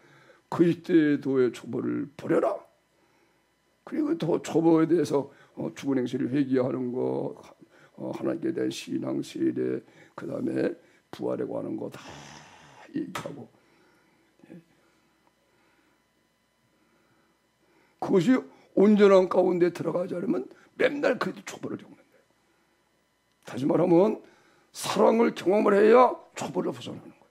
그리스도의 초보를 버려라. 그리고 또 초보에 대해서 죽은 행실을 회개하는 거, 하나님께 대한 신앙, 세례, 그 다음에 부활에 관한 거 다 얘기하고 그것이 온전한 가운데 들어가지 않으면 맨날 그 초보를 겪는 거예요. 다시 말하면 사랑을 경험을 해야 초벌을 벗어나는 거예요.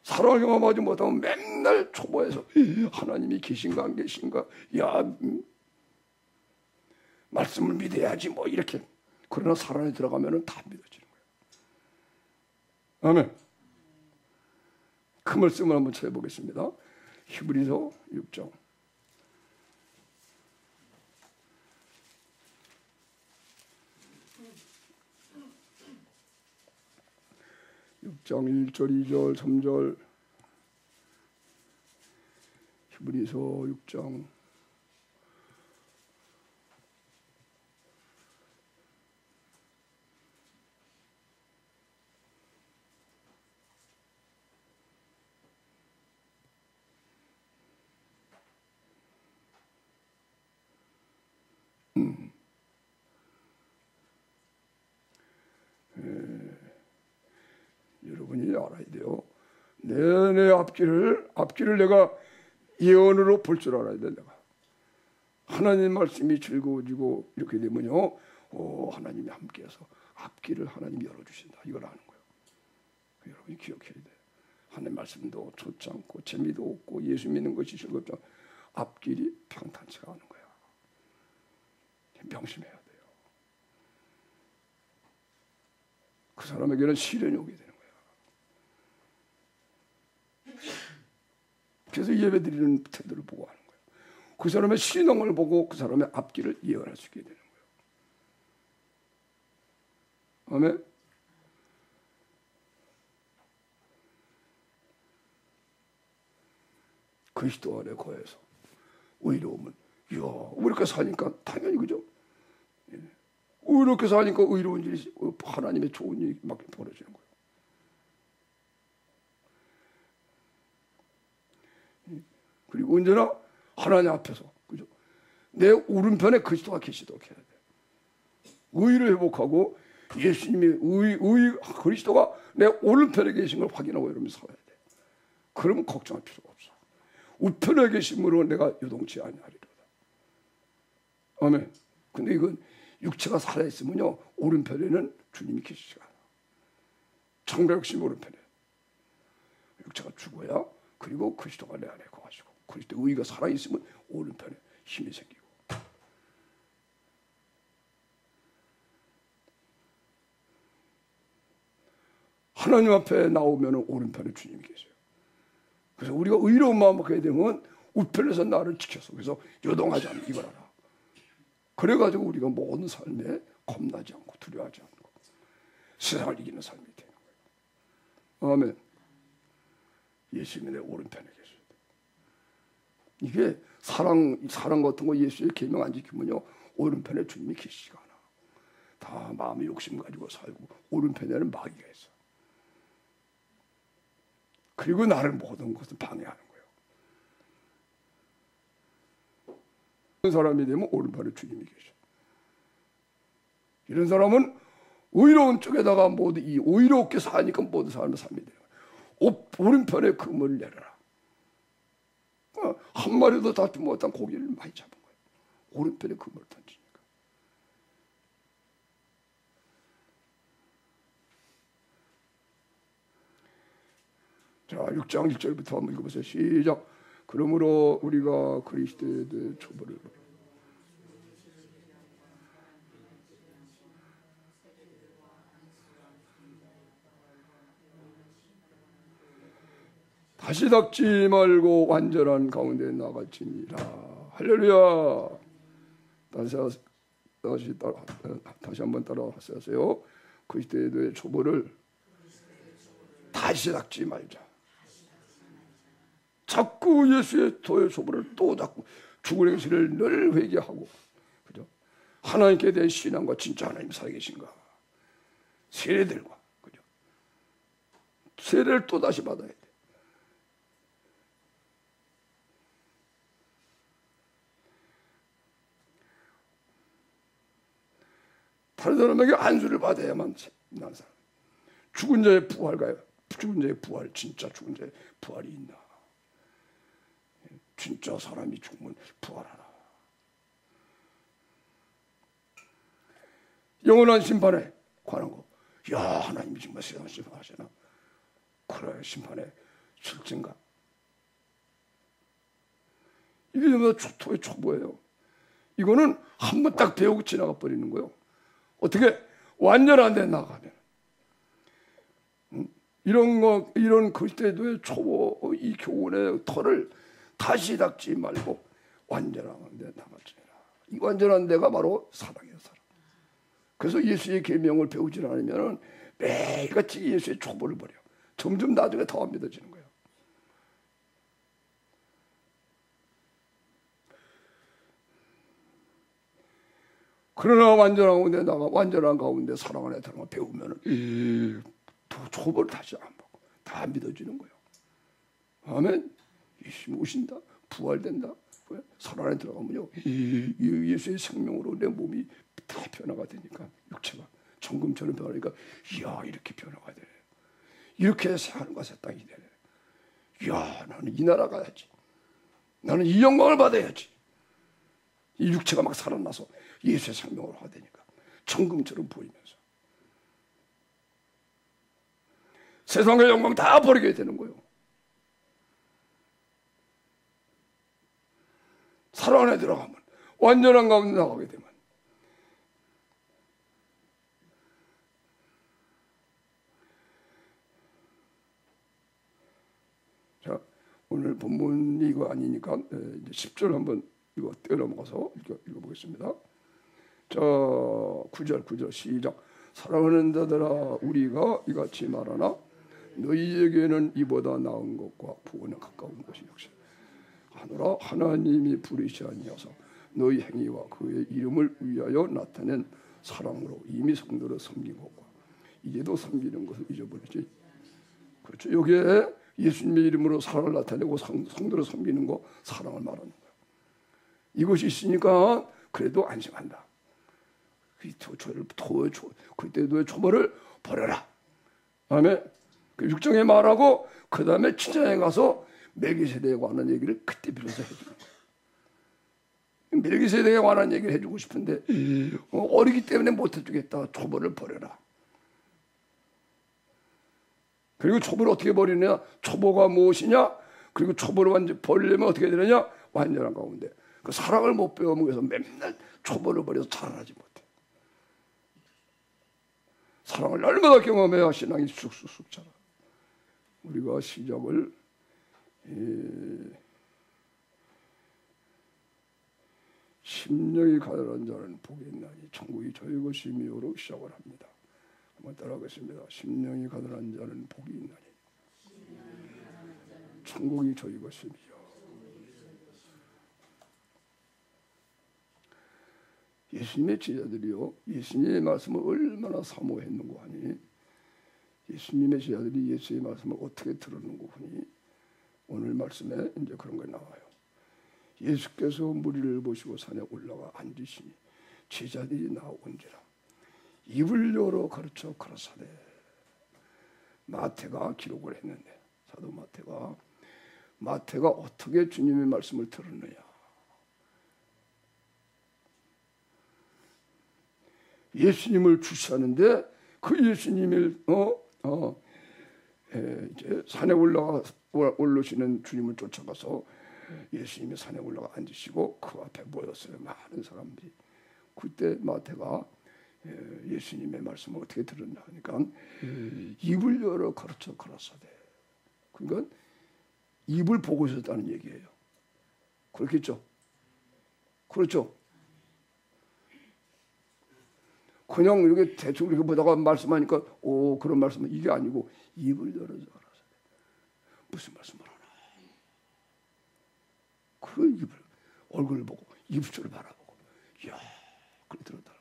사랑을 경험하지 못하면 맨날 초보에서 하나님이 계신가 안 계신가, 야 말씀을 믿어야지 뭐 이렇게. 그러나 사랑에 들어가면 다 믿어지는 거예요. 아멘. 그 말씀을 한번 찾아보겠습니다. 히브리서 6장 1절 2절 3절 히브리서 6장 여러분이 알아야 돼요. 내 앞길을 내가 예언으로 볼 줄 알아야 돼. 내가 하나님 말씀이 즐거워지고 이렇게 되면요, 하나님이 함께해서 앞길을 하나님이 열어주신다. 이걸 아는 거예요. 여러분이 기억해야 돼. 하나님 말씀도 좋지 않고 재미도 없고 예수 믿는 것이 즐겁지 않고 앞길이 평탄치가 않은 거야. 명심해야 돼요. 그 사람에게는 시련이 오게 되는 거야. 그래서 예배드리는 태도를 보고 하는 거예요. 그 사람의 신앙을 보고 그 사람의 앞길을 예언할 수 있게 되는 거예요. 아멘. 그리스도 안에 거해서 의로움은, 이야, 이렇게 사니까 당연히 그죠? 이렇게 사니까 의로운 일이, 하나님의 좋은 일이 막 벌어지는 거예요. 그리고 언제나 하나님 앞에서, 그죠? 내 오른편에 그리스도가 계시도록 해야 돼. 의를 회복하고 예수님이 그리스도가 내 오른편에 계신 걸 확인하고 이러면서 살아야 돼. 그러면 걱정할 필요가 없어. 우편에 계심으로 내가 요동치 아니하리로다. 아멘. 근데 이건 육체가 살아있으면요, 오른편에는 주님이 계시지가 않아. 정백신 오른편에. 육체가 죽어야, 그리고 그리스도가 내 안에 거하시고, 그리스도 의가 살아있으면 오른편에 힘이 생기고. 하나님 앞에 나오면 오른편에 주님이 계세요. 그래서 우리가 의로운 마음을 갖게 되면 우편에서 나를 지켜서, 그래서 요동하지 않는 이걸 알아. 그래가지고 우리가 모든 삶에 겁나지 않고 두려워하지 않고 세상을 이기는 삶이 되는 거예요. 아멘. 예수님의 내 오른편에 계셔야 돼. 이게 사랑 같은 거 예수의 계명 안 지키면요, 오른편에 주님이 계시지가 않아. 다 마음의 욕심 가지고 살고 오른편에는 마귀가 있어. 그리고 나를 모든 것을 방해하는 거예요. 이런 사람이 되면 오른편에 주님이 계셔. 이런 사람은 의로운 쪽에다가 모두 이 의롭게 사니까 모든 사람의 삶이 되는 거예요. 오른편에 그물을 내려라. 한 마리도 잡지 못한 고기를 많이 잡은 거예요. 오른편에 그물을 던지니까. 자, 6장 1절부터 한번 읽어보세요. 시작. 그러므로 우리가 그리스도에 대해 초벌을 다시 닦지 말고 완전한 가운데 나갈지니라. 할렐루야. 다시 한번 따라하세요. 그리스도에 대해 초벌을 다시 닦지 말자. 자꾸 예수의 도의 초벌을 또 닦고 죽은 행실을 늘 회개하고, 그죠? 하나님께 대한 신앙과 진짜 하나님 살아계신가, 세례들과, 그죠? 세례를 또 다시 받아야 돼. 다른 사람에게 안수를 받아야만 난 사람. 죽은 자의 부활가요. 죽은 자의 부활, 진짜 죽은 자의 부활이 있나? 진짜 사람이 죽으면 부활하나? 영원한 심판에 관한 거. 야, 하나님이 정말 세상을 심판하시나? 그래, 심판의 실증가. 이게 정말 초토의 초보예요. 이거는 한 번 딱 배우고 지나가 버리는 거예요. 어떻게 완전한 데 나가면 이런 그때도의 초보 이 교훈의 털을 다시 닦지 말고 완전한 데 나가지라. 이 완전한 데가 바로 사랑이에요, 사랑. 그래서 예수의 계명을 배우지 않으면 매일같이 예수의 초보를 버려. 점점 나중에 더 안 믿어지는 거예요. 그러나 완전한 가운데 사랑 안에 들어가 배우면은 더 초보를 다시 안 받고 다 믿어지는 거예요. 아멘. 예수님 오신다, 부활된다. 사랑 안에 들어가면요, 예수의 생명으로 내 몸이 다 변화가 되니까 육체가 정금처럼 변하니까 이야, 이렇게 변화가 되네. 이렇게 하늘과 새 땅이 되네. 이야, 나는 이 나라 가야지. 나는 이 영광을 받아야지. 이 육체가 막 살아나서 예수의 생명으로 하되니까 정금처럼 보이면서 세상의 영광 다 버리게 되는 거예요. 사랑 안에 들어가면, 완전한 가운데 나가게 되면, 자, 오늘 본문이 이거 아니니까 10절 한번 이거 떼어넘어가서 읽어보겠습니다. 자, 9절 시작. 사랑하는 자들아, 우리가 이같이 말하나 너희에게는 이보다 나은 것과 구원에 가까운 것이 역시 하노라. 하나님이 부르시지 아니하사 너희 행위와 그의 이름을 위하여 나타낸 사랑으로 이미 성도를 섬긴 것과 이제도 섬기는 것을 잊어버리지. 그렇죠. 여기에 예수님의 이름으로 사랑을 나타내고 성도를 섬기는 거, 사랑을 말하는 거예요. 이것이 있으니까 그래도 안심한다. 그때도의 초보를 버려라. 다음에 그 6장에 말하고 그 다음에 7장에 가서 멜기세덱에 관한 얘기를 그때 비로소 해주는 거예요. 멜기세덱에 관한 얘기를 해주고 싶은데 어리기 때문에 못 해주겠다. 초보를 버려라. 그리고 초보를 어떻게 버리느냐? 초보가 무엇이냐? 그리고 초보를 완전 버리려면 어떻게 되느냐? 완전한 가운데. 그 사랑을 못 배우면서 맨날 초보를 버려서 자라나지 못해. 사랑을 날마다 경험해야 신앙이 쑥쑥 자라. 우리가 시작을 심령이 가난한 자는 복이 있나니 천국이 저희 것이미요로 시작을 합니다. 한번 따라하겠습니다. 심령이 가난한 자는 복이 있나니 천국이 저희 것이미요. 예수님의 제자들이요, 예수님의 말씀을 얼마나 사모했는고 하니, 예수님의 제자들이 예수의 말씀을 어떻게 들었는고 하니, 오늘 말씀에 이제 그런 게 나와요. 예수께서 무리를 보시고 산에 올라가 앉으시니 제자들이 나오는지라 입을 열어 가르쳐 가라사대. 마태가 기록을 했는데, 사도 마태가 어떻게 주님의 말씀을 들었느냐. 예수님을 주시하는데 그 예수님을 이제 산에 올라오시는 주님을 쫓아가서 예수님이 산에 올라가 앉으시고 그 앞에 모였어요. 많은 사람들이. 그때 마태가 예수님의 말씀을 어떻게 들었나 하니까 입을 열어 가르쳐 가라사대. 그러니까 입을 보고 있었다는 얘기예요. 그렇겠죠? 그렇죠? 그냥 이렇게 대충 이렇게 보다가 말씀하니까 그런 말씀은 이게 아니고 입을 열어서 가라사대. 무슨 말씀을 하나? 그 입을 얼굴을 보고 입술을 바라보고 이야, 그렇게 들었다는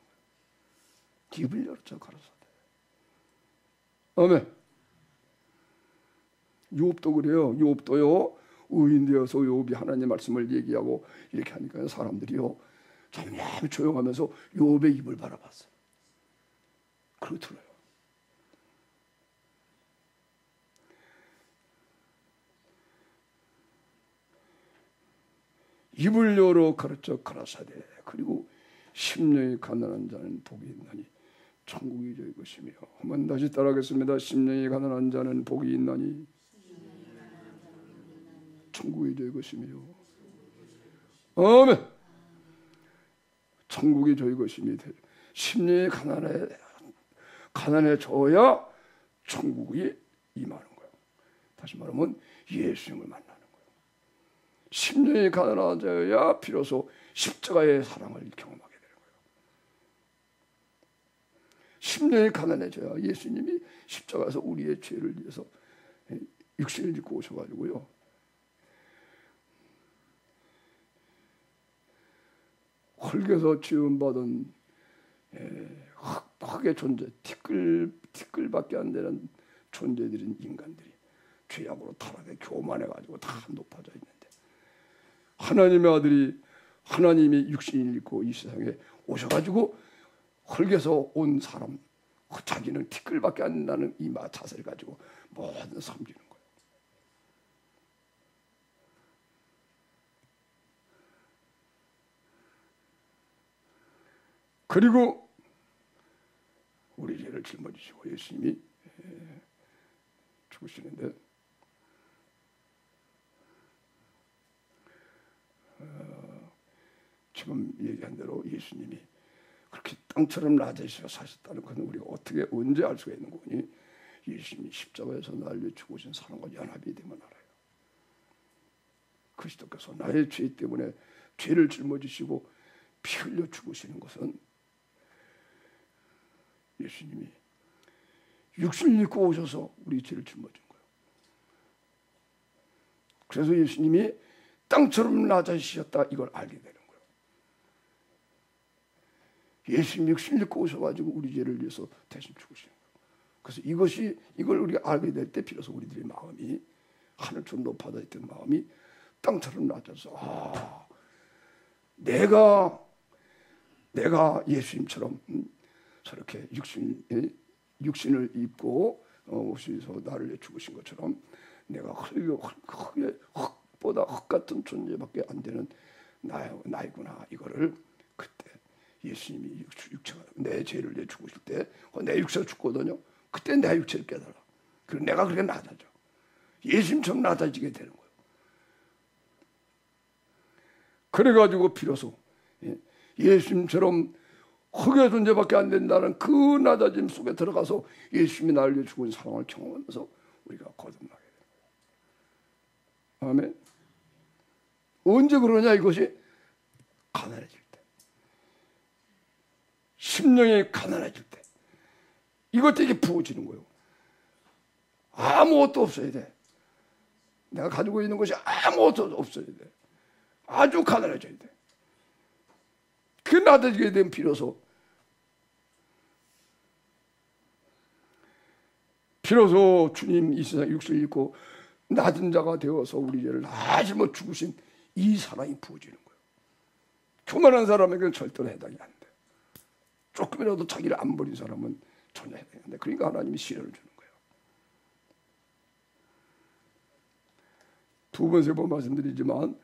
거예요. 입을 열어서 가라사대. 아멘. 욥도 그래요. 욥도요, 의인되어서 욥이 하나님의 말씀을 얘기하고 이렇게 하니까 사람들이요 참 조용하면서 욥의 입을 바라봤어요. 그렇게 들어요. 입을 열어 가르쳐 가라사대. 그리고 심령이 가난한 자는 복이 있나니 천국이 저희 것이며. 한번 다시 따라하겠습니다. 심령이 가난한 자는 복이 있나니 천국이 저희 것이며. 아멘. 천국이 저희 것이며 심령이 가난해져야 천국이 임하는 거예요. 다시 말하면 예수님을 만나는 거예요. 심령이 가난해져야 비로소 십자가의 사랑을 경험하게 되는 거예요. 심령이 가난해져야 예수님이 십자가에서 우리의 죄를 위해서 육신을 짓고 오셔가지고요. 흙에서 지음받은 흙의 존재, 티끌밖에 안 되는 존재들인 인간들이 죄악으로 타락해 교만해가지고 다 높아져 있는데, 하나님의 아들이 하나님이 육신을 입고 이 세상에 오셔가지고 흙에서 온 사람, 자기는 티끌밖에 안 나는 이 자세를 가지고 모든 섬기는 거예요. 그리고 우리 죄를 짊어지시고 예수님이 죽으시는데, 지금 얘기한 대로 예수님이 그렇게 땅처럼 낮아지셔 사셨다는 것은 우리가 어떻게 언제 알 수가 있는 거니? 예수님이 십자가에서 날려 죽으신 사랑과 연합이 되면 알아요. 그리스도께서 나의 죄 때문에 죄를 짊어지시고 피 흘려 죽으시는 것은 예수님이 육신을 입고 오셔서 우리 죄를 짊어진 거예요. 그래서 예수님이 땅처럼 낮아지셨다, 이걸 알게 되는 거예요. 예수님이 육신을 입고 오셔가지고 우리 죄를 위해서 대신 죽으시는 거예요. 그래서 이걸 우리가 알게 될 때 비로소 우리들의 마음이, 하늘처럼 높아져 있던 마음이 땅처럼 낮아서, 내가 예수님처럼 저렇게 육신을 입고 오셔서 나를 죽으신 것처럼 내가 흙보다 흙 같은 존재밖에 안 되는 나이구나, 이거를 그때 예수님이 육체가 내 죄를 내 죽으실 때 내 육체가 죽거든요. 그때 내 육체를 깨달아. 그리고 내가 그렇게 낮아져. 예수님처럼 낮아지게 되는 거예요. 그래가지고 비로소 예수님처럼 흙의 존재밖에 안 된다는 그 낮아짐 속에 들어가서 예수님이 나를 위해 죽은 사랑을 경험하면서 우리가 거듭나게 돼요. 아멘. 언제 그러냐? 이것이 가난해질 때, 심령이 가난해질 때, 이것 때문에 부어지는 거예요. 아무것도 없어야 돼. 내가 가지고 있는 것이 아무것도 없어야 돼. 아주 가난해져야 돼. 그 낮아지게 되면 비로소 주님 이 세상 육신을 입고 낮은 자가 되어서 우리 죄를 다 짊어 죽으신 이 사랑이 부어지는 거예요. 교만한 사람에게는 절대로 해당이 안 돼. 조금이라도 자기를 안 버린 사람은 전혀 해당이 안 돼. 그러니까 하나님이 시련을 주는 거예요. 두 번, 세 번 말씀드리지만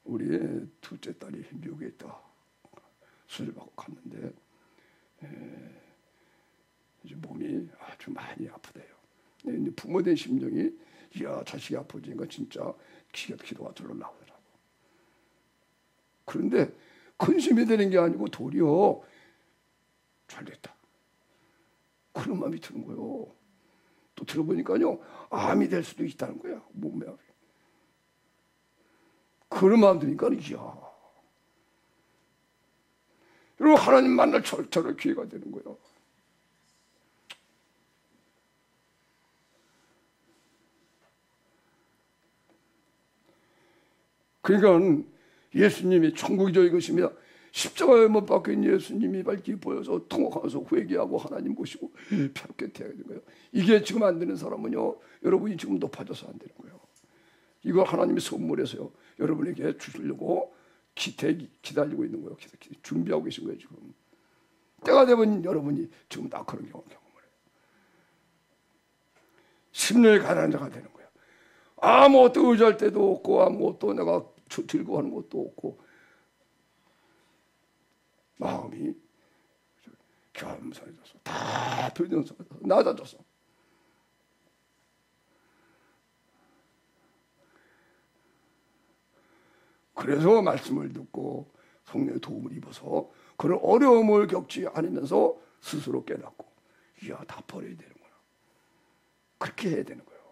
우리 둘째 딸이 미국에 있다. 수술받고 갔는데 이제 몸이 아주 많이 아프대요. 근데 부모된 심정이, 이야, 자식이 아프지니까 진짜 기도가 절로 나오더라고. 그런데 근심이 되는 게 아니고 도리어 잘 됐다, 그런 마음이 드는 거예요. 또 들어보니까요, 암이 될 수도 있다는 거야, 몸에. 그런 마음 드니까, 이야, 그리고 하나님 만날 저럴 기회가 되는 거예요. 그러니까 예수님이 천국이 저희 것입니다. 십자가에 못 박힌 예수님이 밝히 보여서 통곡하면서 회개하고 하나님 보시고 편하게 되어야 되는 거예요. 이게 지금 안 되는 사람은요, 여러분이 지금 높아져서 안 되는 거예요. 이거 하나님이 선물해서요, 여러분에게 주시려고 기다리고 있는 거예요. 준비하고 계신 거예요. 지금 때가 되면 여러분이 지금 다 그런 경험을 해요. 심령이 가난한 자가 되는 거예요. 아무것도 의지할 때도 없고, 아무것도 내가 즐거워하는 것도 없고, 마음이 겸손해졌어. 다 변형성해서 낮아졌어. 그래서 말씀을 듣고 성령의 도움을 입어서 그런 어려움을 겪지 않으면서 스스로 깨닫고, 이야, 다 버려야 되는구나. 그렇게 해야 되는 거예요.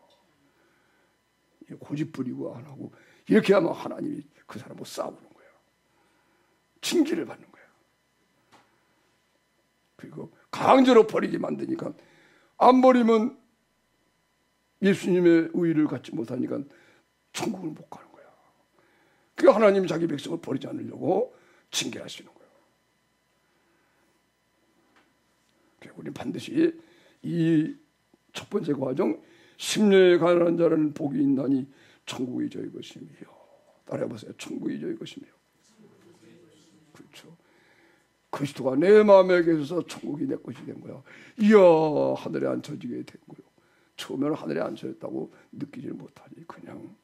고집 부리고 안 하고 이렇게 하면 하나님이 그 사람하고 싸우는 거예요. 징계를 받는 거예요. 그리고 강제로 버리게 만드니까, 안 버리면 예수님의 의의를 갖지 못하니까 천국을 못 가는 거야. 그러니까 하나님이 자기 백성을 버리지 않으려고 징계하시는 거예요. 우리는 반드시 이 첫 번째 과정, 심령에 가난한 자는 복이 있나니 천국이 저희 것이며. 따라해보세요. 천국이 저희 것이며. 그렇죠. 그리스도가 내 마음에 계셔서 천국이 내 것이 된 거야. 이야, 하늘에 앉혀지게 된 거예요. 처음에는 하늘에 앉혀졌다고 느끼지 못하니 그냥,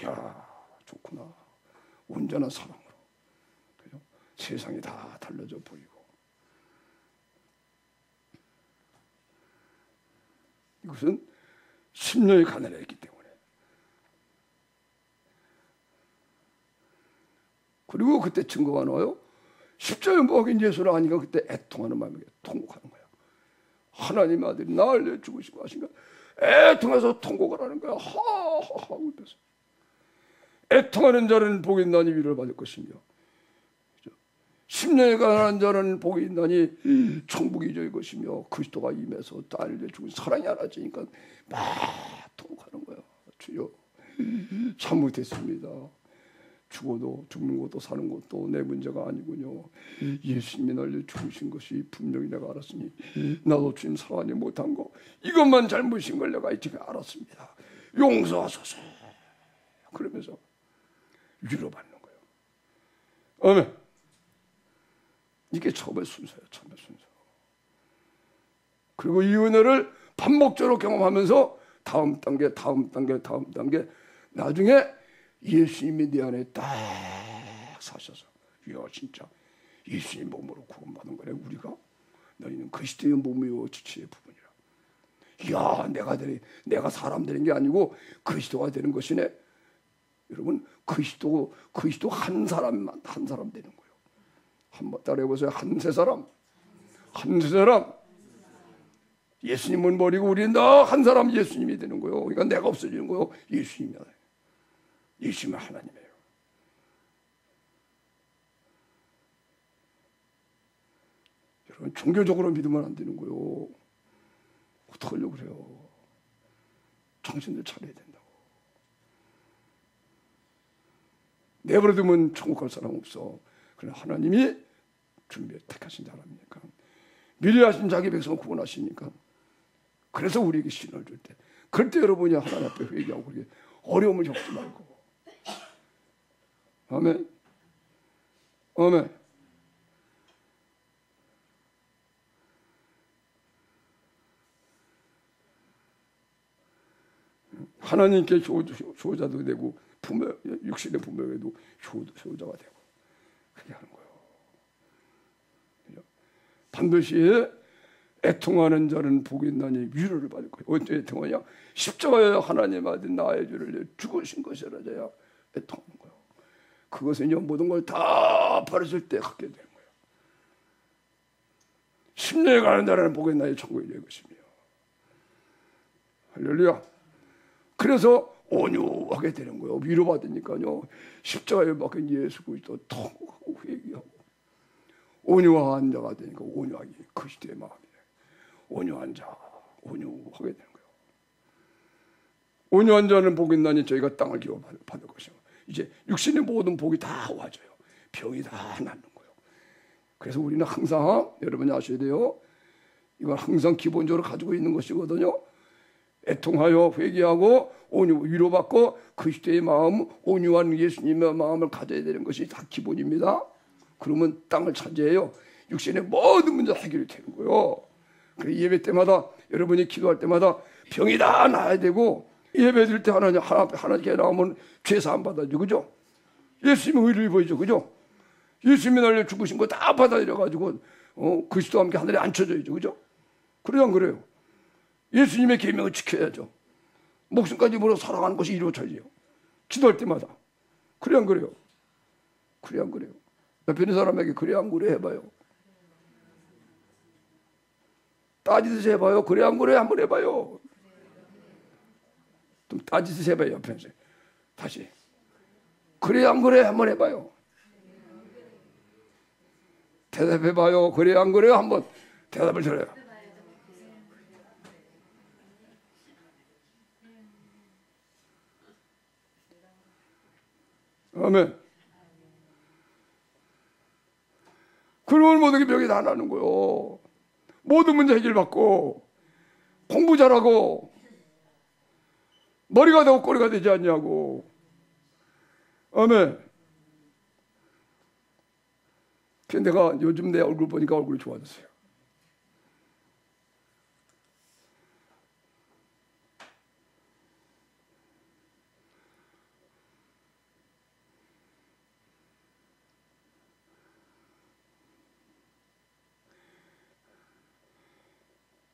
이야, 좋구나. 온전한 사랑으로. 그죠? 세상이 다 달라져 보이고. 이것은 심령이 가난했기 때문에. 그리고 그때 증거가 나와요. 십자가에 못 박힌 예수를 아니까 그때 애통하는 마음에 통곡하는 거야. 하나님 아들이 나를 위해 죽으시고 하신가, 애통해서 통곡을 하는 거야. 하하하 울면서. 애통하는 자는 복이 있나니 위로를 받을 것이며, 심령에 가난한 자는 복이 있나니 천국이 저희 것이며. 그리스도가 임해서 나를 위해 죽은 사랑이 알아지니까 막 통곡하는 거야. 주여, 잘못했습니다. 죽어도 죽는 것도 사는 것도 내 문제가 아니군요. 예수님이 날 위해 죽으신 것이 분명히 내가 알았으니 나도 주님 사랑하지 못한 거, 이것만 잘못인 걸 내가 지금 알았습니다. 용서하소서. 그러면서 위로받는 거예요. 아멘. 이게 처음의 순서예요. 처음의 순서. 그리고 이 은혜를 반복적으로 경험하면서 다음 단계, 다음 단계, 다음 단계, 나중에 예수님이 내 안에 딱 사셔서, 이야, 진짜 예수님 몸으로 구원받은 거네 우리가. 너희는 그리스도의 몸이요 지체의 부분이라. 이야, 내가 사람 되는 게 아니고 그리스도가 되는 것이네. 여러분, 그리스도 한 사람만, 한 사람 되는 거예요. 한번 따라해보세요. 한세 사람. 예수님은 버리고 우리는 다 한 사람 예수님이 되는 거예요. 그러니까 내가 없어지는 거예요. 예수님이야. 예수님은 하나님이에요. 여러분, 종교적으로 믿으면 안 되는 거예요. 어떻게 하려고 그래요? 정신을 차려야 된다고. 내버려두면 천국 갈 사람 없어. 그러나 하나님이 준비해 택하신 사람이니까, 미리 하신 자기 백성을 구원하시니까. 그래서 우리에게 신을 줄 때, 그럴 때 여러분이 하나님 앞에 회개하고 그렇게 어려움을 겪지 말고. 아멘. 아멘. 하나님께 효자도 되고, 육신의 부모에도 효자가 되고, 그렇게 하는 거예요. 반드시 애통하는 자는 복이 있나니 위로를 받을 거예요. 어째 애통하냐? 십자가에 하나님 아들 나의 죄를 죽으신 것이라야 애통하는 거예요. 그것은 모든 걸 다 버렸을 때 갖게 되는 거예요. 심령에 가는 자는 복이 있나니 천국이 될 것이며. 할렐루야. 그래서 온유하게 되는 거예요. 위로받으니까요. 십자가에 박힌 예수 그리스도 통곡하고 회개하고 온유한 자가 되니까, 온유하기 그리스도의 마음이에요. 온유한 자, 온유하게 되는 거예요. 온유한 자는 복이 있나니 저희가 땅을 기워 받을 것이고. 이제 육신의 모든 복이 다 와줘요. 병이 다 낫는 거예요. 그래서 우리는 항상, 여러분이 아셔야 돼요. 이건 항상 기본적으로 가지고 있는 것이거든요. 애통하여 회개하고 온유, 위로받고 그리스도의 마음, 온유한 예수님의 마음을 가져야 되는 것이 다 기본입니다. 그러면 땅을 차지해요. 육신의 모든 문제 해결이 되는 거예요. 그래서 예배 때마다, 여러분이 기도할 때마다 병이 다 나아야 되고, 예배 드릴 때 하나님께 나오면 죄 사함 받아줘. 그죠? 예수님의 의를 보이죠. 그죠? 예수님이 날려 죽으신 거 다 받아들여가지고 그리스도와 함께 하늘에 앉혀져야죠. 그죠? 그래요, 안 그래요? 예수님의 계명을 지켜야죠. 목숨까지 걸어 살아가는 것이 이루어져야죠. 기도할 때마다. 그래요, 안 그래요? 그래요, 안 그래요? 옆에 있는 사람에게 그래요, 안 그래 해봐요. 따지듯이 해봐요. 그래, 안 그래? 한번 해봐요. 좀 따지듯이 해봐요, 옆에서. 다시. 그래, 안 그래? 한번 해봐요. 대답해봐요. 그래, 안 그래요? 한번 대답을 들어요. 아멘. 그러면 모든 게 병이 다 나는 거요. 모든 문제 해결받고 공부 잘하고 머리가 되고 꼬리가 되지 않냐고. 아멘. 그런데 내가 요즘 내 얼굴 보니까 얼굴이 좋아졌어요.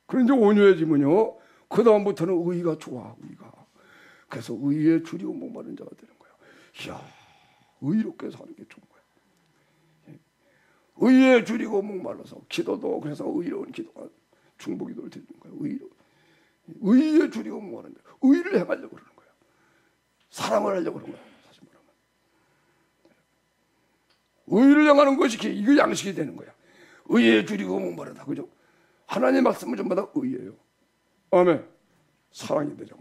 그런데 온유해지면요, 그 다음부터는 의의가 좋아, 의의가. 그래서 의의에 줄이고 목마른 자가 되는 거야. 이야, 의롭게 사는 게 좋은 거야. 의의에 줄이고 목말라서 기도도 그래서 의로운 기도가 중보기도를 드리는 거야. 의의에 줄이고 목마른 자, 의의를 행하려고 그러는 거야. 사랑을 하려고 그러는 거야. 사실 말하면 의의를 행하는 것이 이거 양식이 되는 거야. 의의에 줄이고 목마르다, 그죠? 하나님의 말씀은 전부 다 의예요. 아멘. 사랑이 되죠.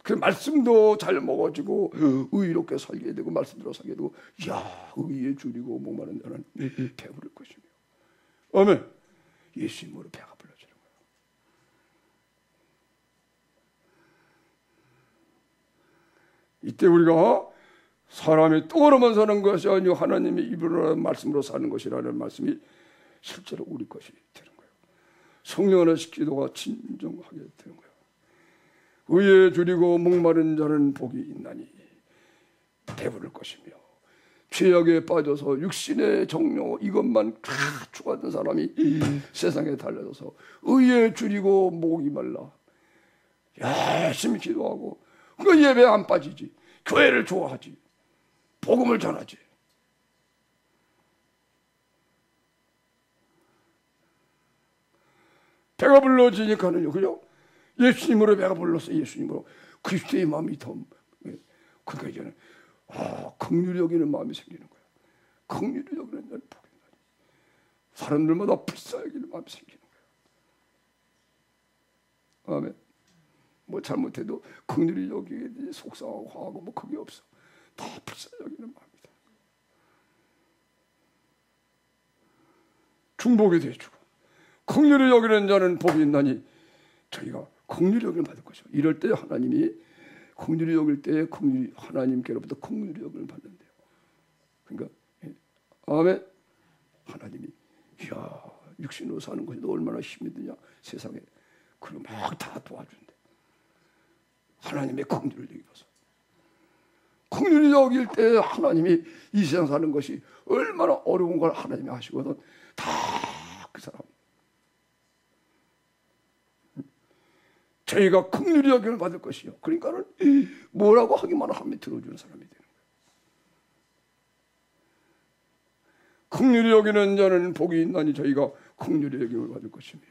그 말씀도 잘 먹어지고 의롭게 살게 되고 말씀대로 살게 되고, 야, 의에 줄이고 목마른 자는 배부를 것이며. 아멘. 예수님으로 배가 불러지는 거예요. 이때 우리가 사람이 떡으로만 사는 것이 아니고 하나님의 입으로 말씀으로 사는 것이라는 말씀이 실제로 우리 것이 되는 거예요. 성령 안에서 기도가 진정하게 되는 거예요. 의에 줄이고 목마른 자는 복이 있나니 배부를 것이며, 죄악에 빠져서 육신의 정욕 이것만 다 추구하던 사람이 세상에 달려서 의에 줄이고 목이 말라 열심히 기도하고 그 예배 안 빠지지, 교회를 좋아하지, 복음을 전하지. 배가 불러지니까는요, 그죠? 예수님으로 배가 불렀어. 예수님으로 그리스도의 마음이 더, 그러니까 이제는 긍휼히 여기는 마음이 생기는 거야. 긍휼히 여기는 자는 복이 있나니 사람들마다 불쌍히 여기는 마음이 생기는 거야. 아멘. 뭐 잘못해도 긍휼히 여기기 속상하고 화하고 뭐 그게 없어. 다 불쌍히 여기는 마음이다. 중복이 되어주고 긍휼히 여기는 자는 복이 있나니 저희가 긍휼히 여김을 받을 것이요. 이럴 때 하나님이 긍휼히 여길 때 하나님께로부터 긍휼히 여김을 받는데요. 그러니까 아멘. 하나님이 이야, 육신으로 사는 것이 얼마나 힘이 드냐 세상에. 그럼 막 다 도와준대. 하나님의 긍휼을 여기면서 긍휼히 여길 때 하나님이 이 세상 사는 것이 얼마나 어려운 걸 하나님이 하시거든. 다 그 사람. 저희가 긍휼히 여김을 받을 것이요. 그러니까는 뭐라고 하기만 하면 들어주는 사람이 되는 거예요. 긍휼히 여기는 자는 복이 있나니 저희가 긍휼히 여김을 받을 것이며.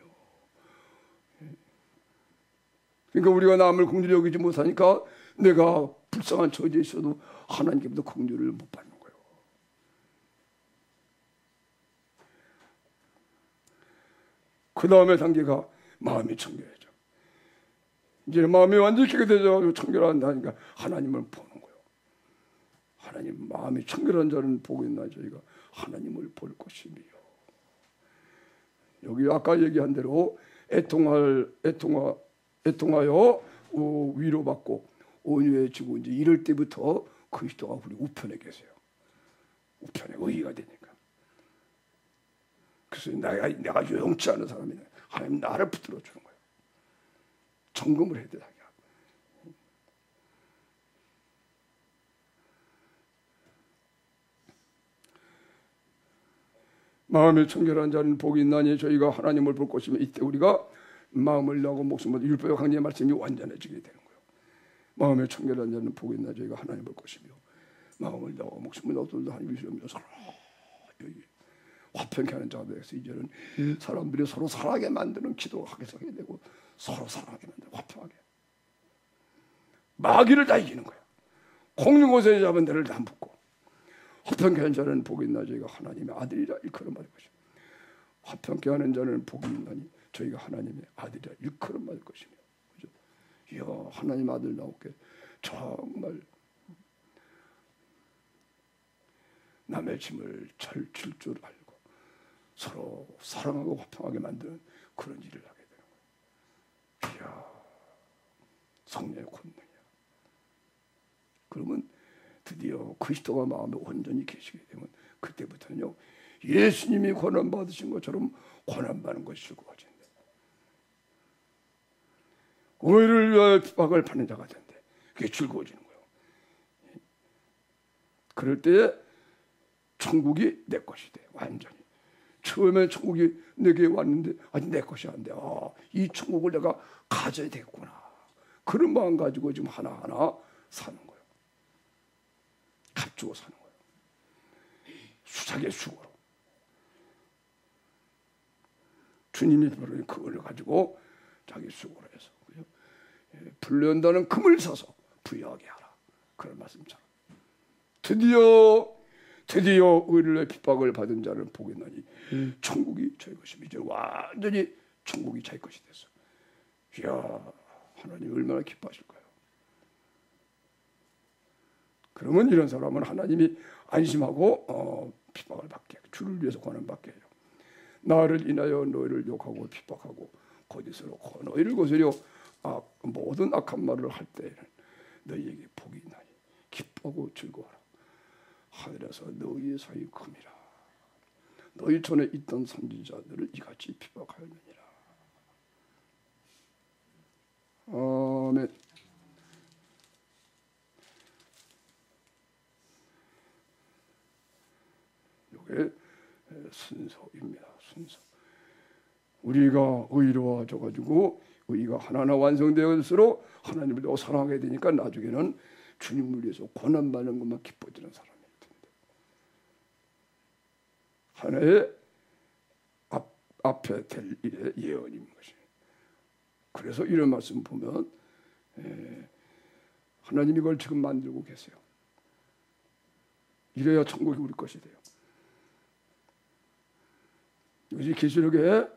그러니까 우리가 남을 긍휼히 여기지 못하니까 내가 불쌍한 처지에 있어도 하나님께부터 긍휼을 못 받는 거예요. 그 다음에 단계가 마음이 청결해져. 이제 마음이 완전히 깨끗해져 청결한다니까 하나님을 보는 거예요. 하나님 마음이 청결한 자는 복이 있나 저희가 하나님을 볼 것이며. 여기 아까 얘기한 대로 애통하여 위로받고 온유해지고 이제 이럴 때부터 그리스도가 우리 우편에 계세요. 우편에 의의가 되니까. 그래서 내가 요용치 않은 사람이네. 하나님 나를 붙들어 주는 거예요. 점검을 해야 돼. 마음이 청결한 자는 복이 있나니 저희가 하나님을 볼 것이며 이때 우리가 마음을 다하고 목숨을 율법의 강제의 말씀이 완전해지게 되는 거예요. 마음이 청결한 자는 복이 있나 저희가 하나님을 볼 것이며 마음을 다하고 목숨을 다하고 하나님을 위하여 서로 여기 화평케 하는 자가 되어서 이제는 사람들이 서로 사랑하게 만드는 기도가 하게 되고 서로 사랑하게 만들고 화평하게 마귀를 다 이기는 거예요. 공중곳에 잡은 데를 다 묶고 화평케 하는 자는 복이 있나 저희가 하나님의 아들이라 일컬음 받을 것이며 화평케 하는 자는 복이 있나니 저희가 하나님의 아들이라 일컬음 받을 것이며 그죠? 이야 하나님 아들 나오게 정말 남의 짐을 잘 질 줄 알고 서로 사랑하고 화평하게 만드는 그런 일을 하게 되는 거예요. 이야 성령의 권능이야. 그러면 드디어 그리스도가 마음에 온전히 계시게 되면 그때부터는요 예수님이 고난 받으신 것처럼 고난 받는 것이 즐거워진대. 의를 위하여 핍박을 받는 자가 된대. 그게 즐거워지는 거예요. 그럴 때에 천국이 내 것이 돼. 완전히. 처음에 천국이 내게 왔는데 아직 내 것이 안 돼. 이 천국을 내가 가져야 되겠구나. 그런 마음 가지고 지금 하나하나 사는 거예요. 값주고 사는 거예요. 수작의 수고로. 주님이 바로 그걸 가지고 자기 수고로 해서 불려온다는 금을 사서 부여하게 하라. 그런 말씀처럼. 드디어 의를 핍박을 받은 자를 보겠나니 천국이 저희 것입니다. 이제 완전히 천국이 자기 것이 됐어. 이야 하나님 얼마나 기뻐하실까요? 그러면 이런 사람은 하나님이 안심하고 핍박을 받게 주를 위해서 고난받게 해요. 나를 인하여 너희를 욕하고 핍박하고 거짓을 놓고 너희를 거스려 모든 악한 말을 할 때에는 너희에게 복이 있나니 기뻐하고 즐거워하라. 하늘에서 너희의 상이 큼이라. 너희 전에 있던 선지자들을 이같이 핍박하였느니라. 아멘. 이게 순서입니다. 순서. 우리가 의로워져 가지고 의가 하나하나 완성되어질수록 하나님을 더 사랑하게 되니까 나중에는 주님을 위해서 고난받는 것만 기뻐지는 사람이 텐데. 하나의 앞에 될 일의 예언인 것이. 그래서 이런 말씀 보면 하나님이 이걸 지금 만들고 계세요. 이래야 천국이 우리 것이 돼요. 이것이 계시록에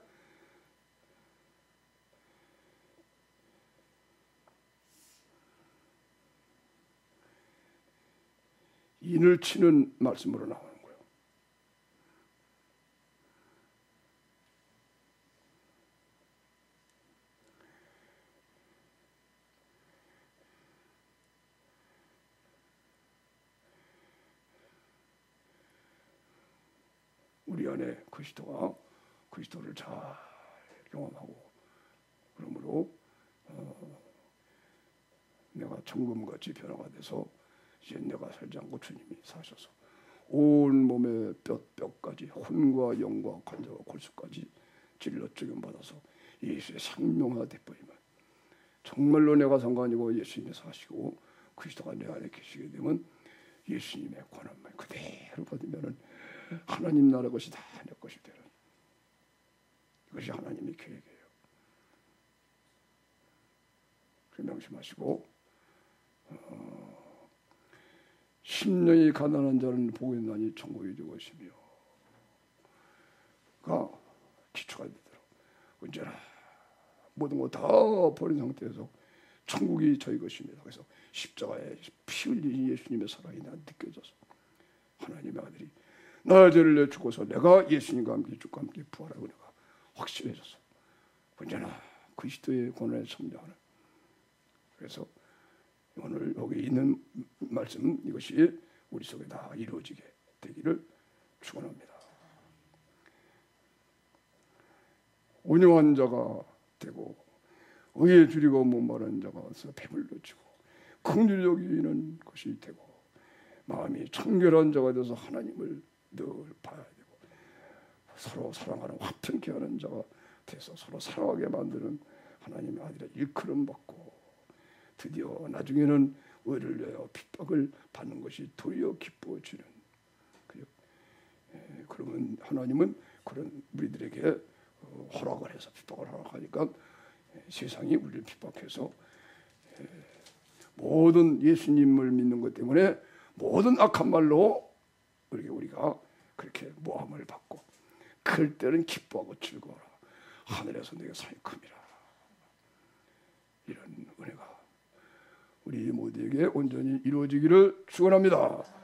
인을 치는 말씀으로 나오는 거예요. 우리 안에 그리스도를 잘 경험하고 그러므로 내가 정금같이 변화가 돼서 이제 내가 살지 않고 주님이 사셔서 온 몸의 뼈까지 혼과 영과 관자와 골수까지 찔러 죽임받아서 예수의 생명화 돼버리면 정말로 내가 상관이고 예수님이 사시고 그리스도가 내 안에 계시게 되면 예수님의 권한만 그대로 받으면 하나님 나라 것이 다 내 것이 되는 이것이 하나님의 계획이에요. 그 명심하시고 10년이 가난한 자는 복이 있나니 천국이 될 것이며 가 기초가 되도록 언제나 모든 거 다 버린 상태에서 천국이 저희 것입니다. 그래서 십자가에 피 흘린 예수님의 사랑이 난 느껴져서 하나님의 아들이 나의 죄를 내 죽어서 내가 예수님과 함께 주과 함께 부활하고 내가 확실해져서 언제나 그리스도의 권한에 참여하는. 그래서 오늘 여기 있는 말씀 이것이 우리 속에 다 이루어지게 되기를 축원합니다. 온유한 자가 되고 의에 줄이고 목마른 자가 와서 배불러 지고 긍휼히 여기는 것이 되고 마음이 청결한 자가 되어서 하나님을 늘 봐야 되고 서로 사랑하는 화평케 하는 자가 돼서 서로 사랑하게 만드는 하나님의 아들의 일컬음 받고 드디어 나중에는 의를 내어 핍박을 받는 것이 도리어 기뻐지는 그러면 하나님은 그런 우리들에게 허락을 해서 핍박을 허락하니까 세상이 우리를 핍박해서 모든 예수님을 믿는 것 때문에 모든 악한 말로 우리가 그렇게 모함을 받고 그럴 때는 기뻐하고 즐거워라. 하늘에서 내게 상이 큽니다. 이런 은혜가 우리 모두에게 온전히 이루어지기를 축원합니다.